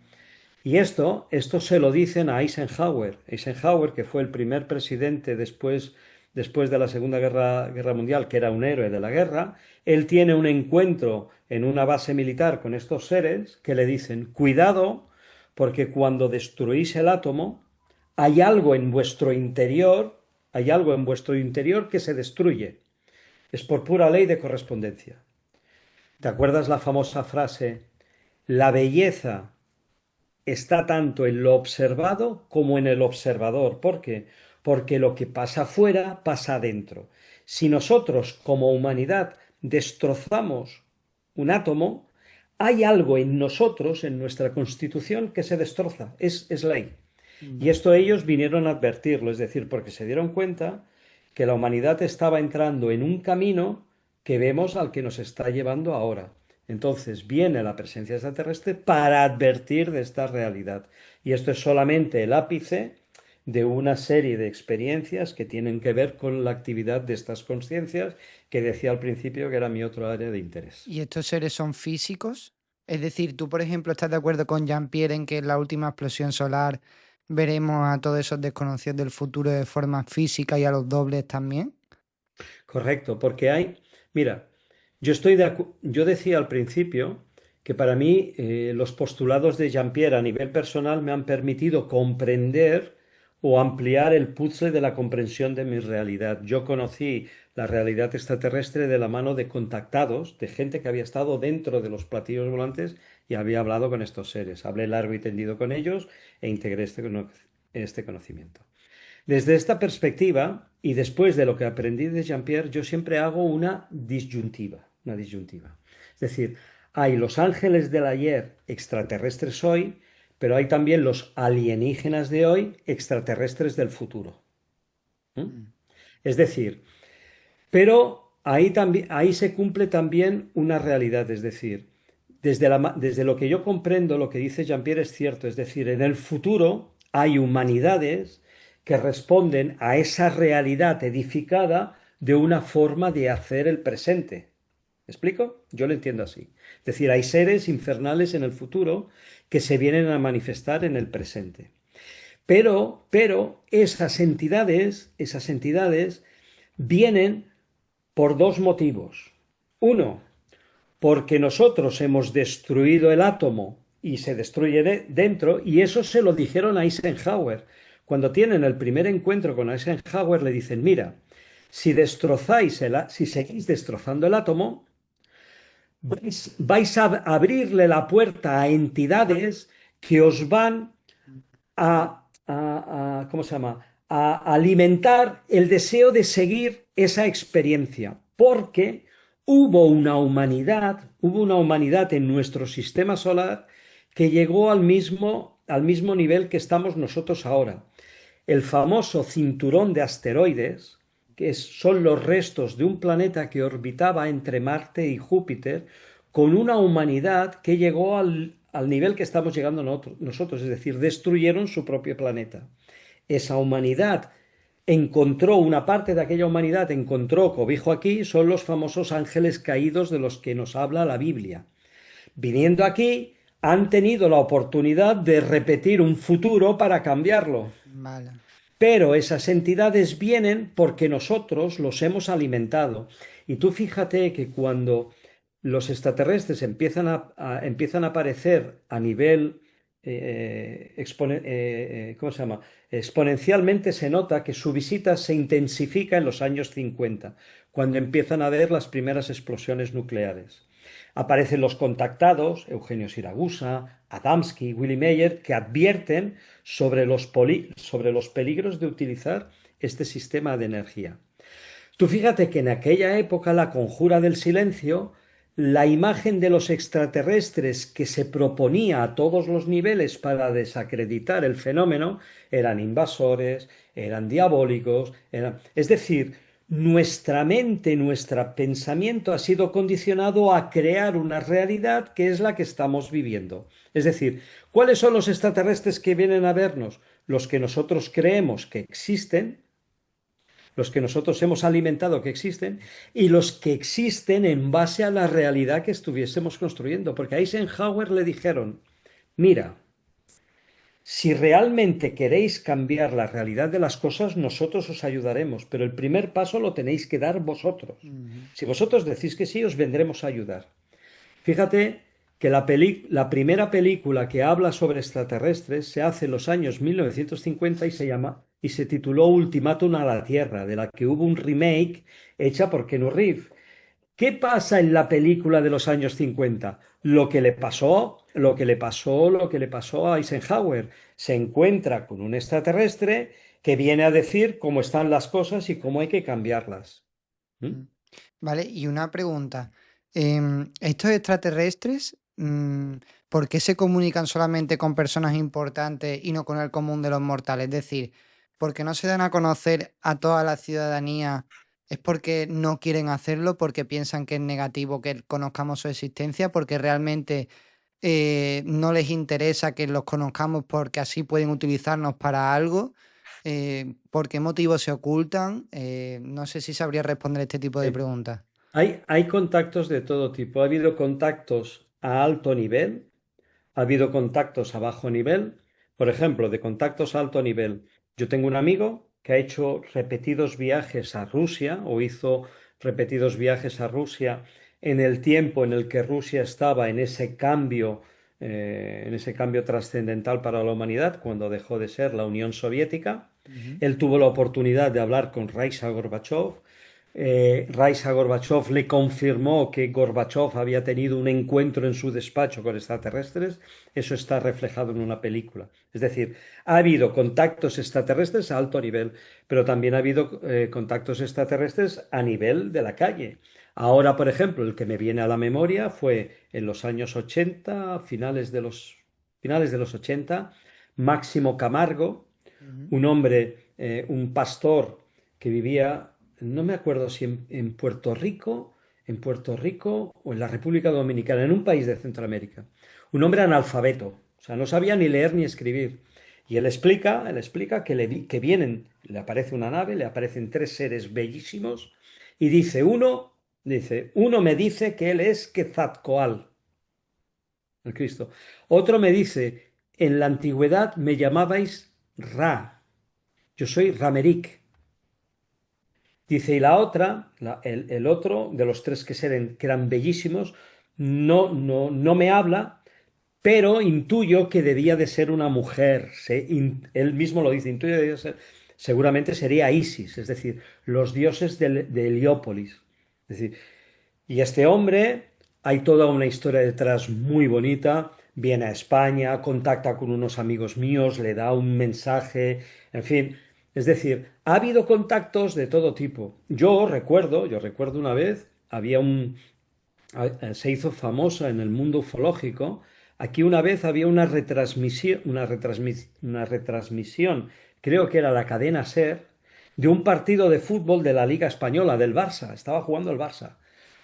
Y esto se lo dicen a Eisenhower. Eisenhower, que fue el primer presidente después de la Segunda Guerra Mundial, que era un héroe de la guerra, él tiene un encuentro en una base militar con estos seres que le dicen, cuidado, porque cuando destruís el átomo, hay algo en vuestro interior, que se destruye. Es por pura ley de correspondencia. ¿Te acuerdas la famosa frase? La belleza está tanto en lo observado como en el observador. ¿Por qué? Porque lo que pasa afuera pasa adentro. Si nosotros como humanidad destrozamos un átomo, hay algo en nosotros, en nuestra constitución, que se destroza. Es ley. Y esto ellos vinieron a advertirlo, es decir, porque se dieron cuenta que la humanidad estaba entrando en un camino que vemos al que nos está llevando ahora. Entonces viene la presencia extraterrestre para advertir de esta realidad. Y esto es solamente el ápice de una serie de experiencias que tienen que ver con la actividad de estas conciencias que decía al principio que era mi otro área de interés. ¿Y estos seres son físicos? Es decir, tú, por ejemplo, estás de acuerdo con Jean-Pierre en que en la última explosión solar veremos a todos esos desconocidos del futuro de forma física y a los dobles también. Correcto, porque mira, yo decía al principio que para mí los postulados de Jean-Pierre a nivel personal me han permitido comprender o ampliar el puzzle de la comprensión de mi realidad. Yo conocí la realidad extraterrestre de la mano de contactados, de gente que había estado dentro de los platillos volantes y había hablado con estos seres. Hablé largo y tendido con ellos e integré este conocimiento. Desde esta perspectiva, y después de lo que aprendí de Jean-Pierre, yo siempre hago una disyuntiva, una disyuntiva. Es decir, hay los ángeles del ayer extraterrestres hoy, pero hay también los alienígenas de hoy extraterrestres del futuro. ¿Mm? Mm. Es decir, pero ahí se cumple también una realidad, es decir, desde lo que yo comprendo, lo que dice Jean-Pierre es cierto, es decir, en el futuro hay humanidades que responden a esa realidad edificada de una forma de hacer el presente. ¿Me explico? Yo lo entiendo así. Es decir, hay seres infernales en el futuro que se vienen a manifestar en el presente. Pero esas entidades vienen por dos motivos. Uno, porque nosotros hemos destruido el átomo y se destruye dentro, y eso se lo dijeron a Eisenhower. Cuando tienen el primer encuentro con Eisenhower le dicen, mira, si seguís destrozando el átomo, vais a abrirle la puerta a entidades que os van ¿cómo se llama? A alimentar el deseo de seguir esa experiencia, porque hubo una humanidad en nuestro sistema solar que llegó al mismo nivel que estamos nosotros ahora. El famoso cinturón de asteroides, son los restos de un planeta que orbitaba entre Marte y Júpiter, con una humanidad que llegó al nivel que estamos llegando nosotros, es decir, destruyeron su propio planeta. Esa humanidad una parte de aquella humanidad encontró cobijo aquí, son los famosos ángeles caídos de los que nos habla la Biblia. viniendo aquí, han tenido la oportunidad de repetir un futuro para cambiarlo. Vale. Pero esas entidades vienen porque nosotros los hemos alimentado. Y tú fíjate que cuando los extraterrestres empiezan a aparecer a nivel, ¿cómo se llama? Exponencialmente, se nota que su visita se intensifica en los años 50, cuando empiezan a ver las primeras explosiones nucleares. Aparecen los contactados, Eugenio Siragusa, Adamski, Willy Meyer, que advierten sobre los peligros de utilizar este sistema de energía. Tú fíjate que en aquella época la conjura del silencio, la imagen de los extraterrestres que se proponía a todos los niveles para desacreditar el fenómeno eran invasores, eran diabólicos, es decir, nuestra mente, nuestro pensamiento ha sido condicionado a crear una realidad que es la que estamos viviendo. Es decir, ¿cuáles son los extraterrestres que vienen a vernos? Los que nosotros creemos que existen, los que nosotros hemos alimentado que existen, y los que existen en base a la realidad que estuviésemos construyendo. Porque a Eisenhower le dijeron, mira, si realmente queréis cambiar la realidad de las cosas, nosotros os ayudaremos, pero el primer paso lo tenéis que dar vosotros. Ujú. Si vosotros decís que sí, os vendremos a ayudar. Fíjate que la primera película que habla sobre extraterrestres se hace en los años 1950 y se tituló Ultimátum a la Tierra, de la que hubo un remake hecha por Keanu Reeves. ¿Qué pasa en la película de los años 50? Lo que le pasó a Eisenhower. Se encuentra con un extraterrestre que viene a decir cómo están las cosas y cómo hay que cambiarlas. ¿Mm? Mm. Vale, y una pregunta. ¿Estos extraterrestres, por qué se comunican solamente con personas importantes y no con el común de los mortales? Es decir, ¿por qué no se dan a conocer a toda la ciudadanía? ¿Es porque no quieren hacerlo, porque piensan que es negativo que conozcamos su existencia, porque realmente no les interesa que los conozcamos porque así pueden utilizarnos para algo? ¿Por qué motivos se ocultan? No sé si sabría responder este tipo de Eh, preguntas. hay contactos de todo tipo. Ha habido contactos a alto nivel, ha habido contactos a bajo nivel. Por ejemplo, de contactos a alto nivel, yo tengo un amigo que ha hecho repetidos viajes a Rusia o hizo repetidos viajes a Rusia en el tiempo en el que Rusia estaba en ese cambio trascendental para la humanidad, cuando dejó de ser la Unión Soviética. Ujú. Él tuvo la oportunidad de hablar con Raisa Gorbachev. Raisa Gorbachev le confirmó que Gorbachev había tenido un encuentro en su despacho con extraterrestres. Eso está reflejado en una película. Es decir, ha habido contactos extraterrestres a alto nivel, pero también ha habido contactos extraterrestres a nivel de la calle. Ahora, por ejemplo, el que me viene a la memoria fue en los años 80, finales de los 80, Máximo Camargo, Ujú. un hombre, un pastor que vivía, no me acuerdo si en Puerto Rico o en la República Dominicana, en un país de Centroamérica. Un hombre analfabeto, o sea, no sabía ni leer ni escribir. Y él explica que vienen, le aparece una nave, le aparecen tres seres bellísimos y uno me dice que él es Quetzalcóatl, el Cristo. Otro me dice, en la antigüedad me llamabais Ra, yo soy Ramerick. Dice, y la otra, el otro de los tres que eran bellísimos, no me habla, pero intuyo que debía de ser una mujer. Él mismo lo dice, intuyo que debía ser, seguramente sería Isis, es decir, los dioses de Heliópolis. Es decir, y este hombre, hay toda una historia detrás muy bonita. Viene a España, contacta con unos amigos míos, le da un mensaje, en fin. Es decir, ha habido contactos de todo tipo. Yo recuerdo una vez, se hizo famosa en el mundo ufológico. Aquí una vez había una retransmisión, creo que era la cadena SER, de un partido de fútbol de la Liga Española, del Barça. Estaba jugando el Barça.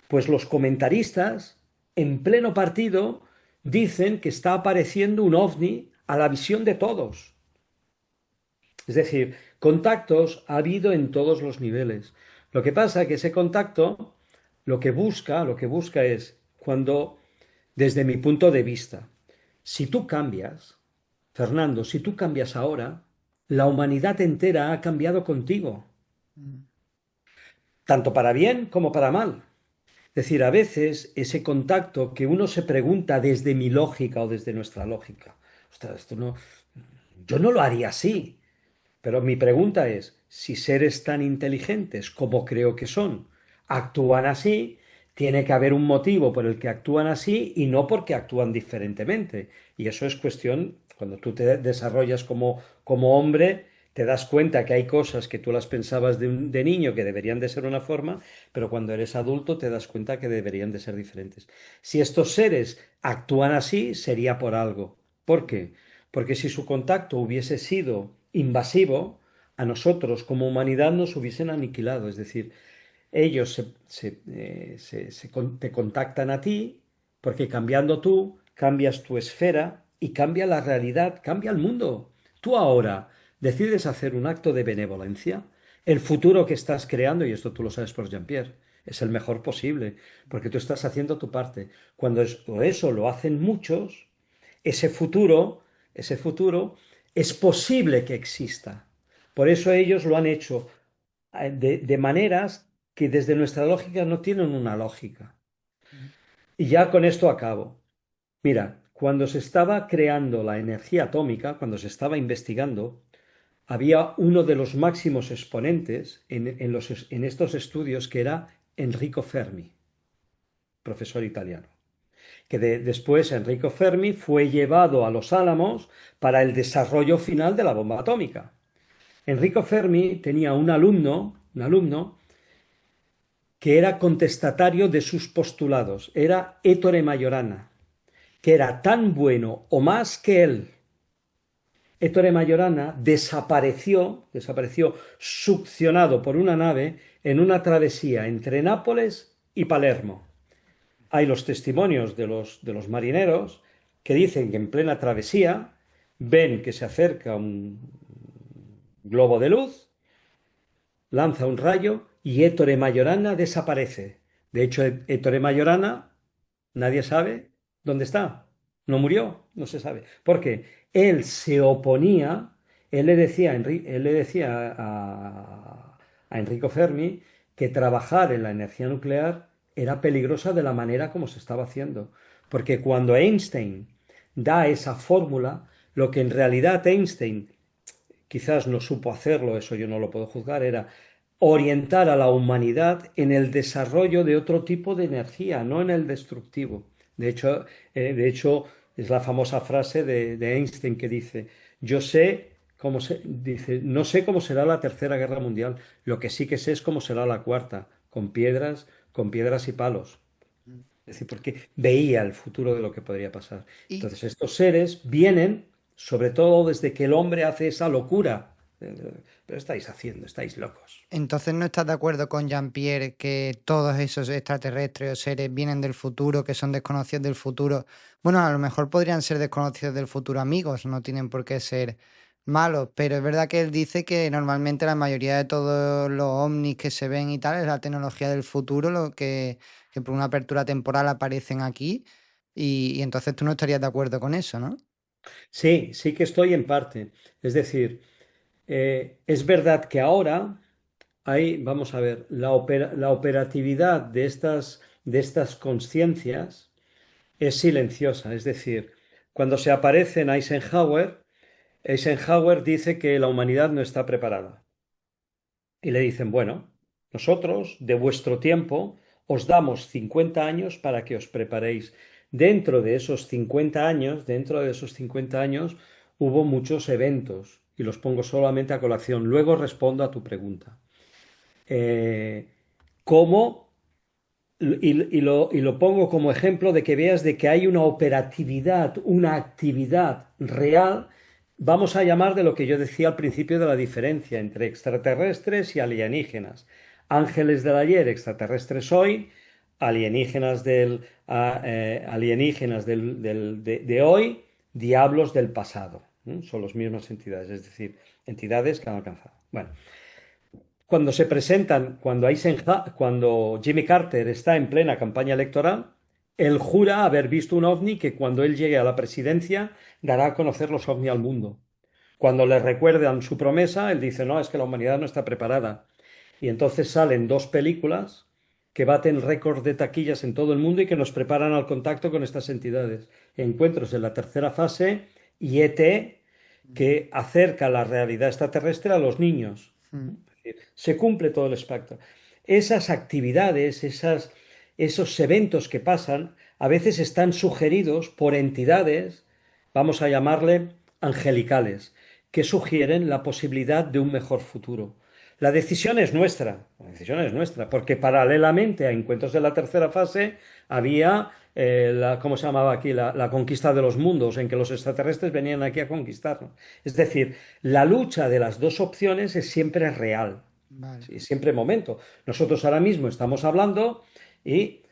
Pues los comentaristas, en pleno partido, dicen que está apareciendo un ovni a la visión de todos. Es decir, contactos ha habido en todos los niveles. Lo que pasa es que ese contacto lo que busca es cuando desde mi punto de vista. Si tú cambias, Fernando, si tú cambias ahora, la humanidad entera ha cambiado contigo, Mm. tanto para bien como para mal. Es decir, a veces ese contacto que uno se pregunta desde mi lógica o desde nuestra lógica, ostras, esto no, yo no lo haría así. Pero mi pregunta es, si seres tan inteligentes como creo que son, actúan así, tiene que haber un motivo por el que actúan así y no porque actúan diferentemente. Y eso es cuestión, cuando tú te desarrollas como hombre, te das cuenta que hay cosas que tú las pensabas de niño que deberían de ser una forma, pero cuando eres adulto te das cuenta que deberían de ser diferentes. Si estos seres actúan así, sería por algo. ¿Por qué? Porque si su contacto hubiese sido invasivo, a nosotros como humanidad nos hubiesen aniquilado. Es decir, ellos te contactan a ti porque cambiando tú, cambias tu esfera y cambia la realidad, cambia el mundo. Tú ahora decides hacer un acto de benevolencia, el futuro que estás creando, y esto tú lo sabes por Jean-Pierre, es el mejor posible, porque tú estás haciendo tu parte. Cuando eso lo hacen muchos, ese futuro, ese futuro es posible que exista. Por eso ellos lo han hecho de maneras que desde nuestra lógica no tienen una lógica. Y ya con esto acabo. Mira, cuando se estaba creando la energía atómica, cuando se estaba investigando, había uno de los máximos exponentes en estos estudios que era Enrico Fermi, profesor italiano. Después Enrico Fermi fue llevado a los Álamos para el desarrollo final de la bomba atómica. Enrico Fermi tenía un alumno que era contestatario de sus postulados, era Ettore Majorana, que era tan bueno o más que él. Ettore Majorana desapareció succionado por una nave en una travesía entre Nápoles y Palermo. Hay los testimonios de los marineros que dicen que en plena travesía ven que se acerca un globo de luz, lanza un rayo y Ettore Majorana desaparece. De hecho, Ettore Majorana, nadie sabe dónde está. No murió, no se sabe. Porque él se oponía, él le decía a Enrico Fermi que trabajar en la energía nuclear era peligrosa de la manera como se estaba haciendo. Porque cuando Einstein da esa fórmula, lo que en realidad Einstein quizás no supo hacerlo, eso yo no lo puedo juzgar, era orientar a la humanidad en el desarrollo de otro tipo de energía, no en el destructivo. De hecho, es la famosa frase de Einstein que dice, dice, no sé cómo será la tercera guerra mundial, lo que sí que sé es cómo será la cuarta, con piedras y palos. Es decir, porque veía el futuro de lo que podría pasar. Y Entonces, estos seres vienen, sobre todo desde que el hombre hace esa locura. Pero estáis haciendo, estáis locos. entonces no estás de acuerdo con Jean-Pierre que todos esos extraterrestres o seres vienen del futuro, que son desconocidos del futuro. Bueno, a lo mejor podrían ser desconocidos del futuro amigos, no tienen por qué ser malos, pero es verdad que él dice que normalmente la mayoría de todos los ovnis que se ven y tal es la tecnología del futuro, lo que por una apertura temporal aparecen aquí y entonces tú no estarías de acuerdo con eso, ¿no? Sí, sí que estoy en parte. Es decir, es verdad que ahora vamos a ver, la operatividad de estas conciencias es silenciosa. Es decir, cuando se aparece en Eisenhower dice que la humanidad no está preparada. Y le dicen, bueno, nosotros de vuestro tiempo os damos 50 años para que os preparéis. Dentro de esos 50 años, hubo muchos eventos y los pongo solamente a colación. Luego respondo a tu pregunta. Eh, ¿Cómo? Y lo pongo como ejemplo de que veas de que hay una operatividad, una actividad real, vamos a llamar de lo que yo decía al principio de la diferencia entre extraterrestres y alienígenas. Ángeles del ayer, extraterrestres hoy, alienígenas de hoy, diablos del pasado. Son las mismas entidades, es decir, entidades que han alcanzado. Bueno, cuando se presentan, cuando Jimmy Carter está en plena campaña electoral, Él jura haber visto un ovni que cuando él llegue a la presidencia dará a conocer los ovnis al mundo. Cuando le recuerdan su promesa, él dice, no, es que la humanidad no está preparada. Y entonces salen dos películas que baten récord de taquillas en todo el mundo y que nos preparan al contacto con estas entidades. Encuentros en la tercera fase y ET, que acerca la realidad extraterrestre a los niños. Mm. Se cumple todo el espectro. Esas actividades, esos eventos que pasan, a veces están sugeridos por entidades, vamos a llamarle angelicales, que sugieren la posibilidad de un mejor futuro. La decisión es nuestra, porque paralelamente a encuentros de la tercera fase había ¿cómo se llamaba aquí? La conquista de los mundos, en que los extraterrestres venían aquí a conquistarnos. Es decir, la lucha de las dos opciones es siempre real, Vale. sí, siempre momento. Nosotros ahora mismo estamos hablando y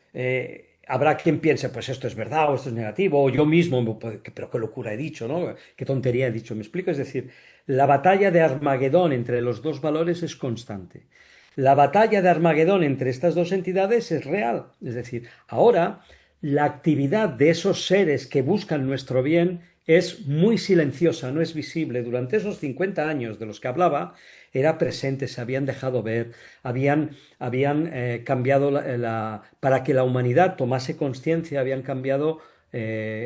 habrá quien piense, pues esto es verdad o esto es negativo, o yo mismo, pero qué locura he dicho, ¿no? Qué tontería he dicho, ¿me explico? Es decir, la batalla de Armagedón entre los dos valores es constante. La batalla de Armagedón entre estas dos entidades es real. Es decir, ahora la actividad de esos seres que buscan nuestro bien es muy silenciosa, no es visible. Durante esos 50 años de los que hablaba, era presente, se habían dejado ver, habían cambiado para que la humanidad tomase conciencia, habían cambiado,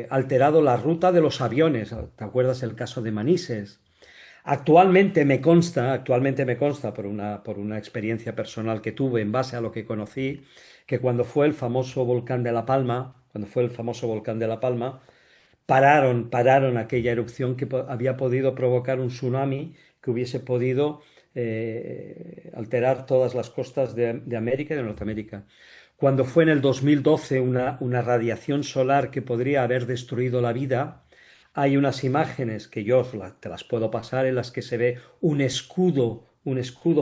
alterado la ruta de los aviones. ¿Te acuerdas el caso de Manises? Actualmente me consta por una experiencia personal que tuve en base a lo que conocí, que cuando fue el famoso volcán de La Palma, cuando fue el famoso volcán de La Palma, pararon aquella erupción que había podido provocar un tsunami que hubiese podido alterar todas las costas de América y de Norteamérica. Cuando fue en el 2012 una radiación solar que podría haber destruido la vida, hay unas imágenes que yo te las puedo pasar en las que se ve un escudo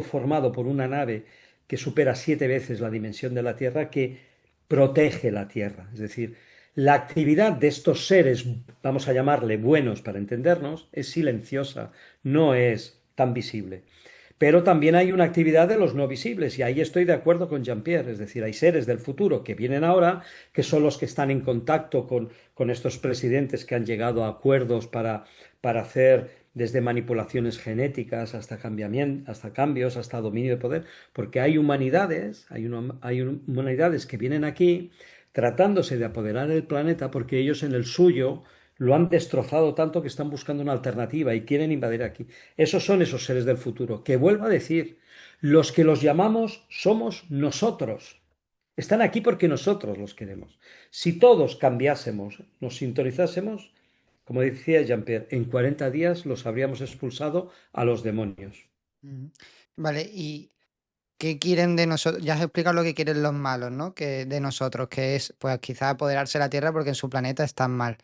formado por una nave que supera 7 veces la dimensión de la Tierra que protege la Tierra. Es decir, la actividad de estos seres, vamos a llamarle buenos para entendernos, es silenciosa, no es tan visible. Pero también hay una actividad de los no visibles, y ahí estoy de acuerdo con Jean-Pierre, es decir, hay seres del futuro que vienen ahora, que son los que están en contacto con estos presidentes que han llegado a acuerdos para hacer desde manipulaciones genéticas hasta hasta cambios, hasta dominio de poder, porque hay humanidades que vienen aquí tratándose de apoderar el planeta porque ellos en el suyo lo han destrozado tanto que están buscando una alternativa y quieren invadir aquí. Esos son esos seres del futuro, que vuelvo a decir, los que los llamamos somos nosotros. Están aquí porque nosotros los queremos. Si todos cambiásemos, nos sintonizásemos, como decía Jean-Pierre, en 40 días los habríamos expulsado a los demonios. Mm. Vale, ¿y qué quieren de nosotros? Ya has explicado lo que quieren los malos, ¿no? Que de nosotros, que es, pues quizás apoderarse de la Tierra porque en su planeta están mal.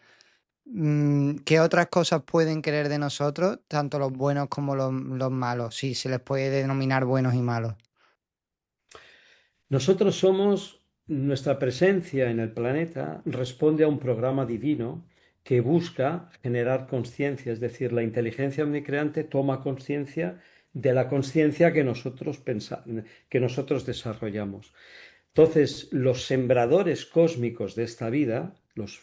¿Qué otras cosas pueden querer de nosotros, tanto los buenos como los malos? Si se les puede denominar buenos y malos. Nosotros somos, nuestra presencia en el planeta responde a un programa divino que busca generar conciencia, es decir, la inteligencia omnicreante toma conciencia de la conciencia que nosotros desarrollamos. Entonces, los sembradores cósmicos de esta vida, los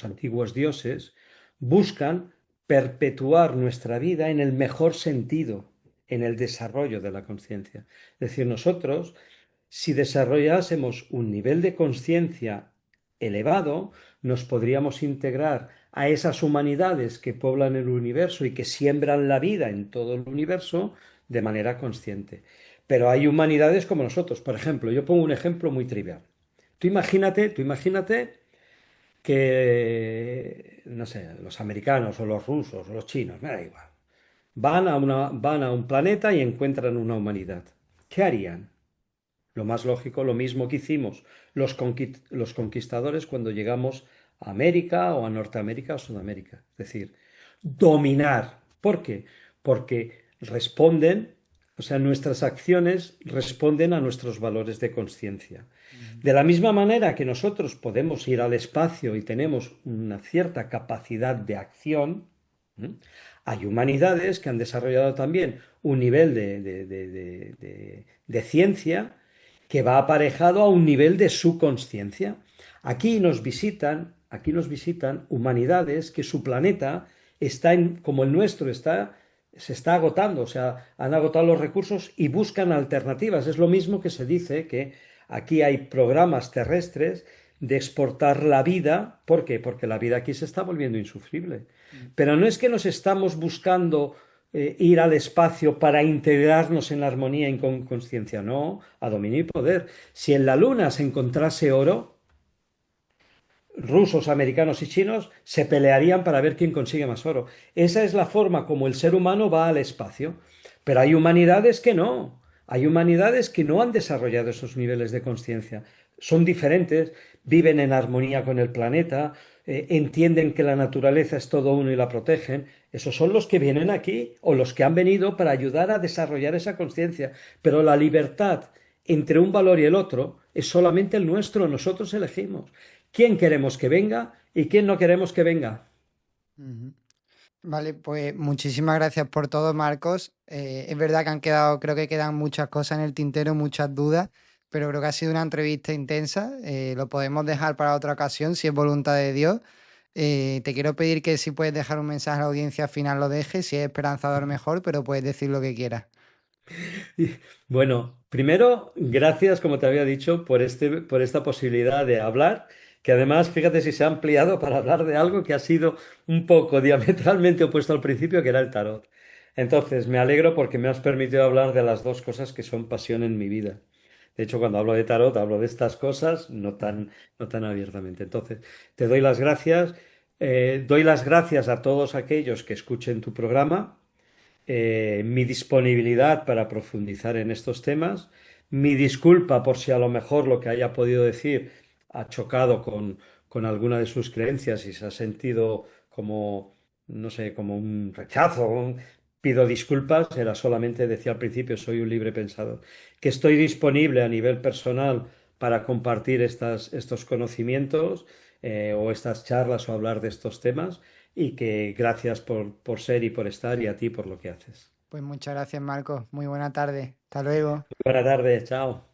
antiguos dioses, buscan perpetuar nuestra vida en el mejor sentido, en el desarrollo de la conciencia. Es decir, nosotros si desarrollásemos un nivel de conciencia elevado, nos podríamos integrar a esas humanidades que poblan el universo y que siembran la vida en todo el universo de manera consciente. Pero hay humanidades como nosotros. Por ejemplo, yo pongo un ejemplo muy trivial. Tú imagínate que, no sé, los americanos o los rusos o los chinos, me da igual, van a un planeta y encuentran una humanidad. ¿Qué harían? Lo más lógico, lo mismo que hicimos los conquistadores cuando llegamos a América o a Norteamérica o Sudamérica. Es decir, dominar. ¿Por qué? Porque responden, o sea, nuestras acciones responden a nuestros valores de conciencia. Ujú. De la misma manera que nosotros podemos ir al espacio y tenemos una cierta capacidad de acción, ¿m? Hay humanidades que han desarrollado también un nivel de ciencia que va aparejado a un nivel de su conciencia. Aquí nos visitan humanidades que su planeta está como el nuestro se está agotando, o sea, han agotado los recursos y buscan alternativas. Es lo mismo que se dice que aquí hay programas terrestres de exportar la vida. ¿Por qué? Porque la vida aquí se está volviendo insufrible. Pero no es que nos estamos buscando ir al espacio para integrarnos en la armonía y con conciencia, no, a dominio y poder. Si en la Luna se encontrase oro, rusos, americanos y chinos se pelearían para ver quién consigue más oro. Esa es la forma como el ser humano va al espacio. Pero hay humanidades que no. Hay humanidades que no han desarrollado esos niveles de conciencia. Son diferentes, viven en armonía con el planeta, entienden que la naturaleza es todo uno y la protegen. Esos son los que vienen aquí o los que han venido para ayudar a desarrollar esa conciencia. Pero la libertad entre un valor y el otro es solamente el nuestro. Nosotros elegimos quién queremos que venga y quién no queremos que venga. Ujú. Vale, pues muchísimas gracias por todo, Marcos. Es verdad que han quedado, creo que quedan muchas cosas en el tintero, muchas dudas, pero creo que ha sido una entrevista intensa. Lo podemos dejar para otra ocasión, si es voluntad de Dios. Te quiero pedir que si puedes dejar un mensaje a la audiencia al final lo dejes, si es esperanzador mejor, pero puedes decir lo que quieras. Bueno, primero, gracias, como te había dicho, por esta posibilidad de hablar, que además, fíjate si se ha ampliado para hablar de algo que ha sido un poco diametralmente opuesto al principio, que era el tarot. Entonces, me alegro porque me has permitido hablar de las dos cosas que son pasión en mi vida. De hecho, cuando hablo de tarot, hablo de estas cosas, no tan abiertamente. Entonces, te doy las gracias a todos aquellos que escuchen tu programa, mi disponibilidad para profundizar en estos temas, mi disculpa por si a lo mejor lo que haya podido decir ha chocado con alguna de sus creencias y se ha sentido como, no sé, como un rechazo. Pido disculpas, era solamente, decía al principio, soy un libre pensador, que estoy disponible a nivel personal para compartir estos conocimientos o estas charlas o hablar de estos temas y que gracias por ser y por estar y a ti por lo que haces. Pues muchas gracias, Marcos. Muy buena tarde. Hasta luego. Buena tarde, chao.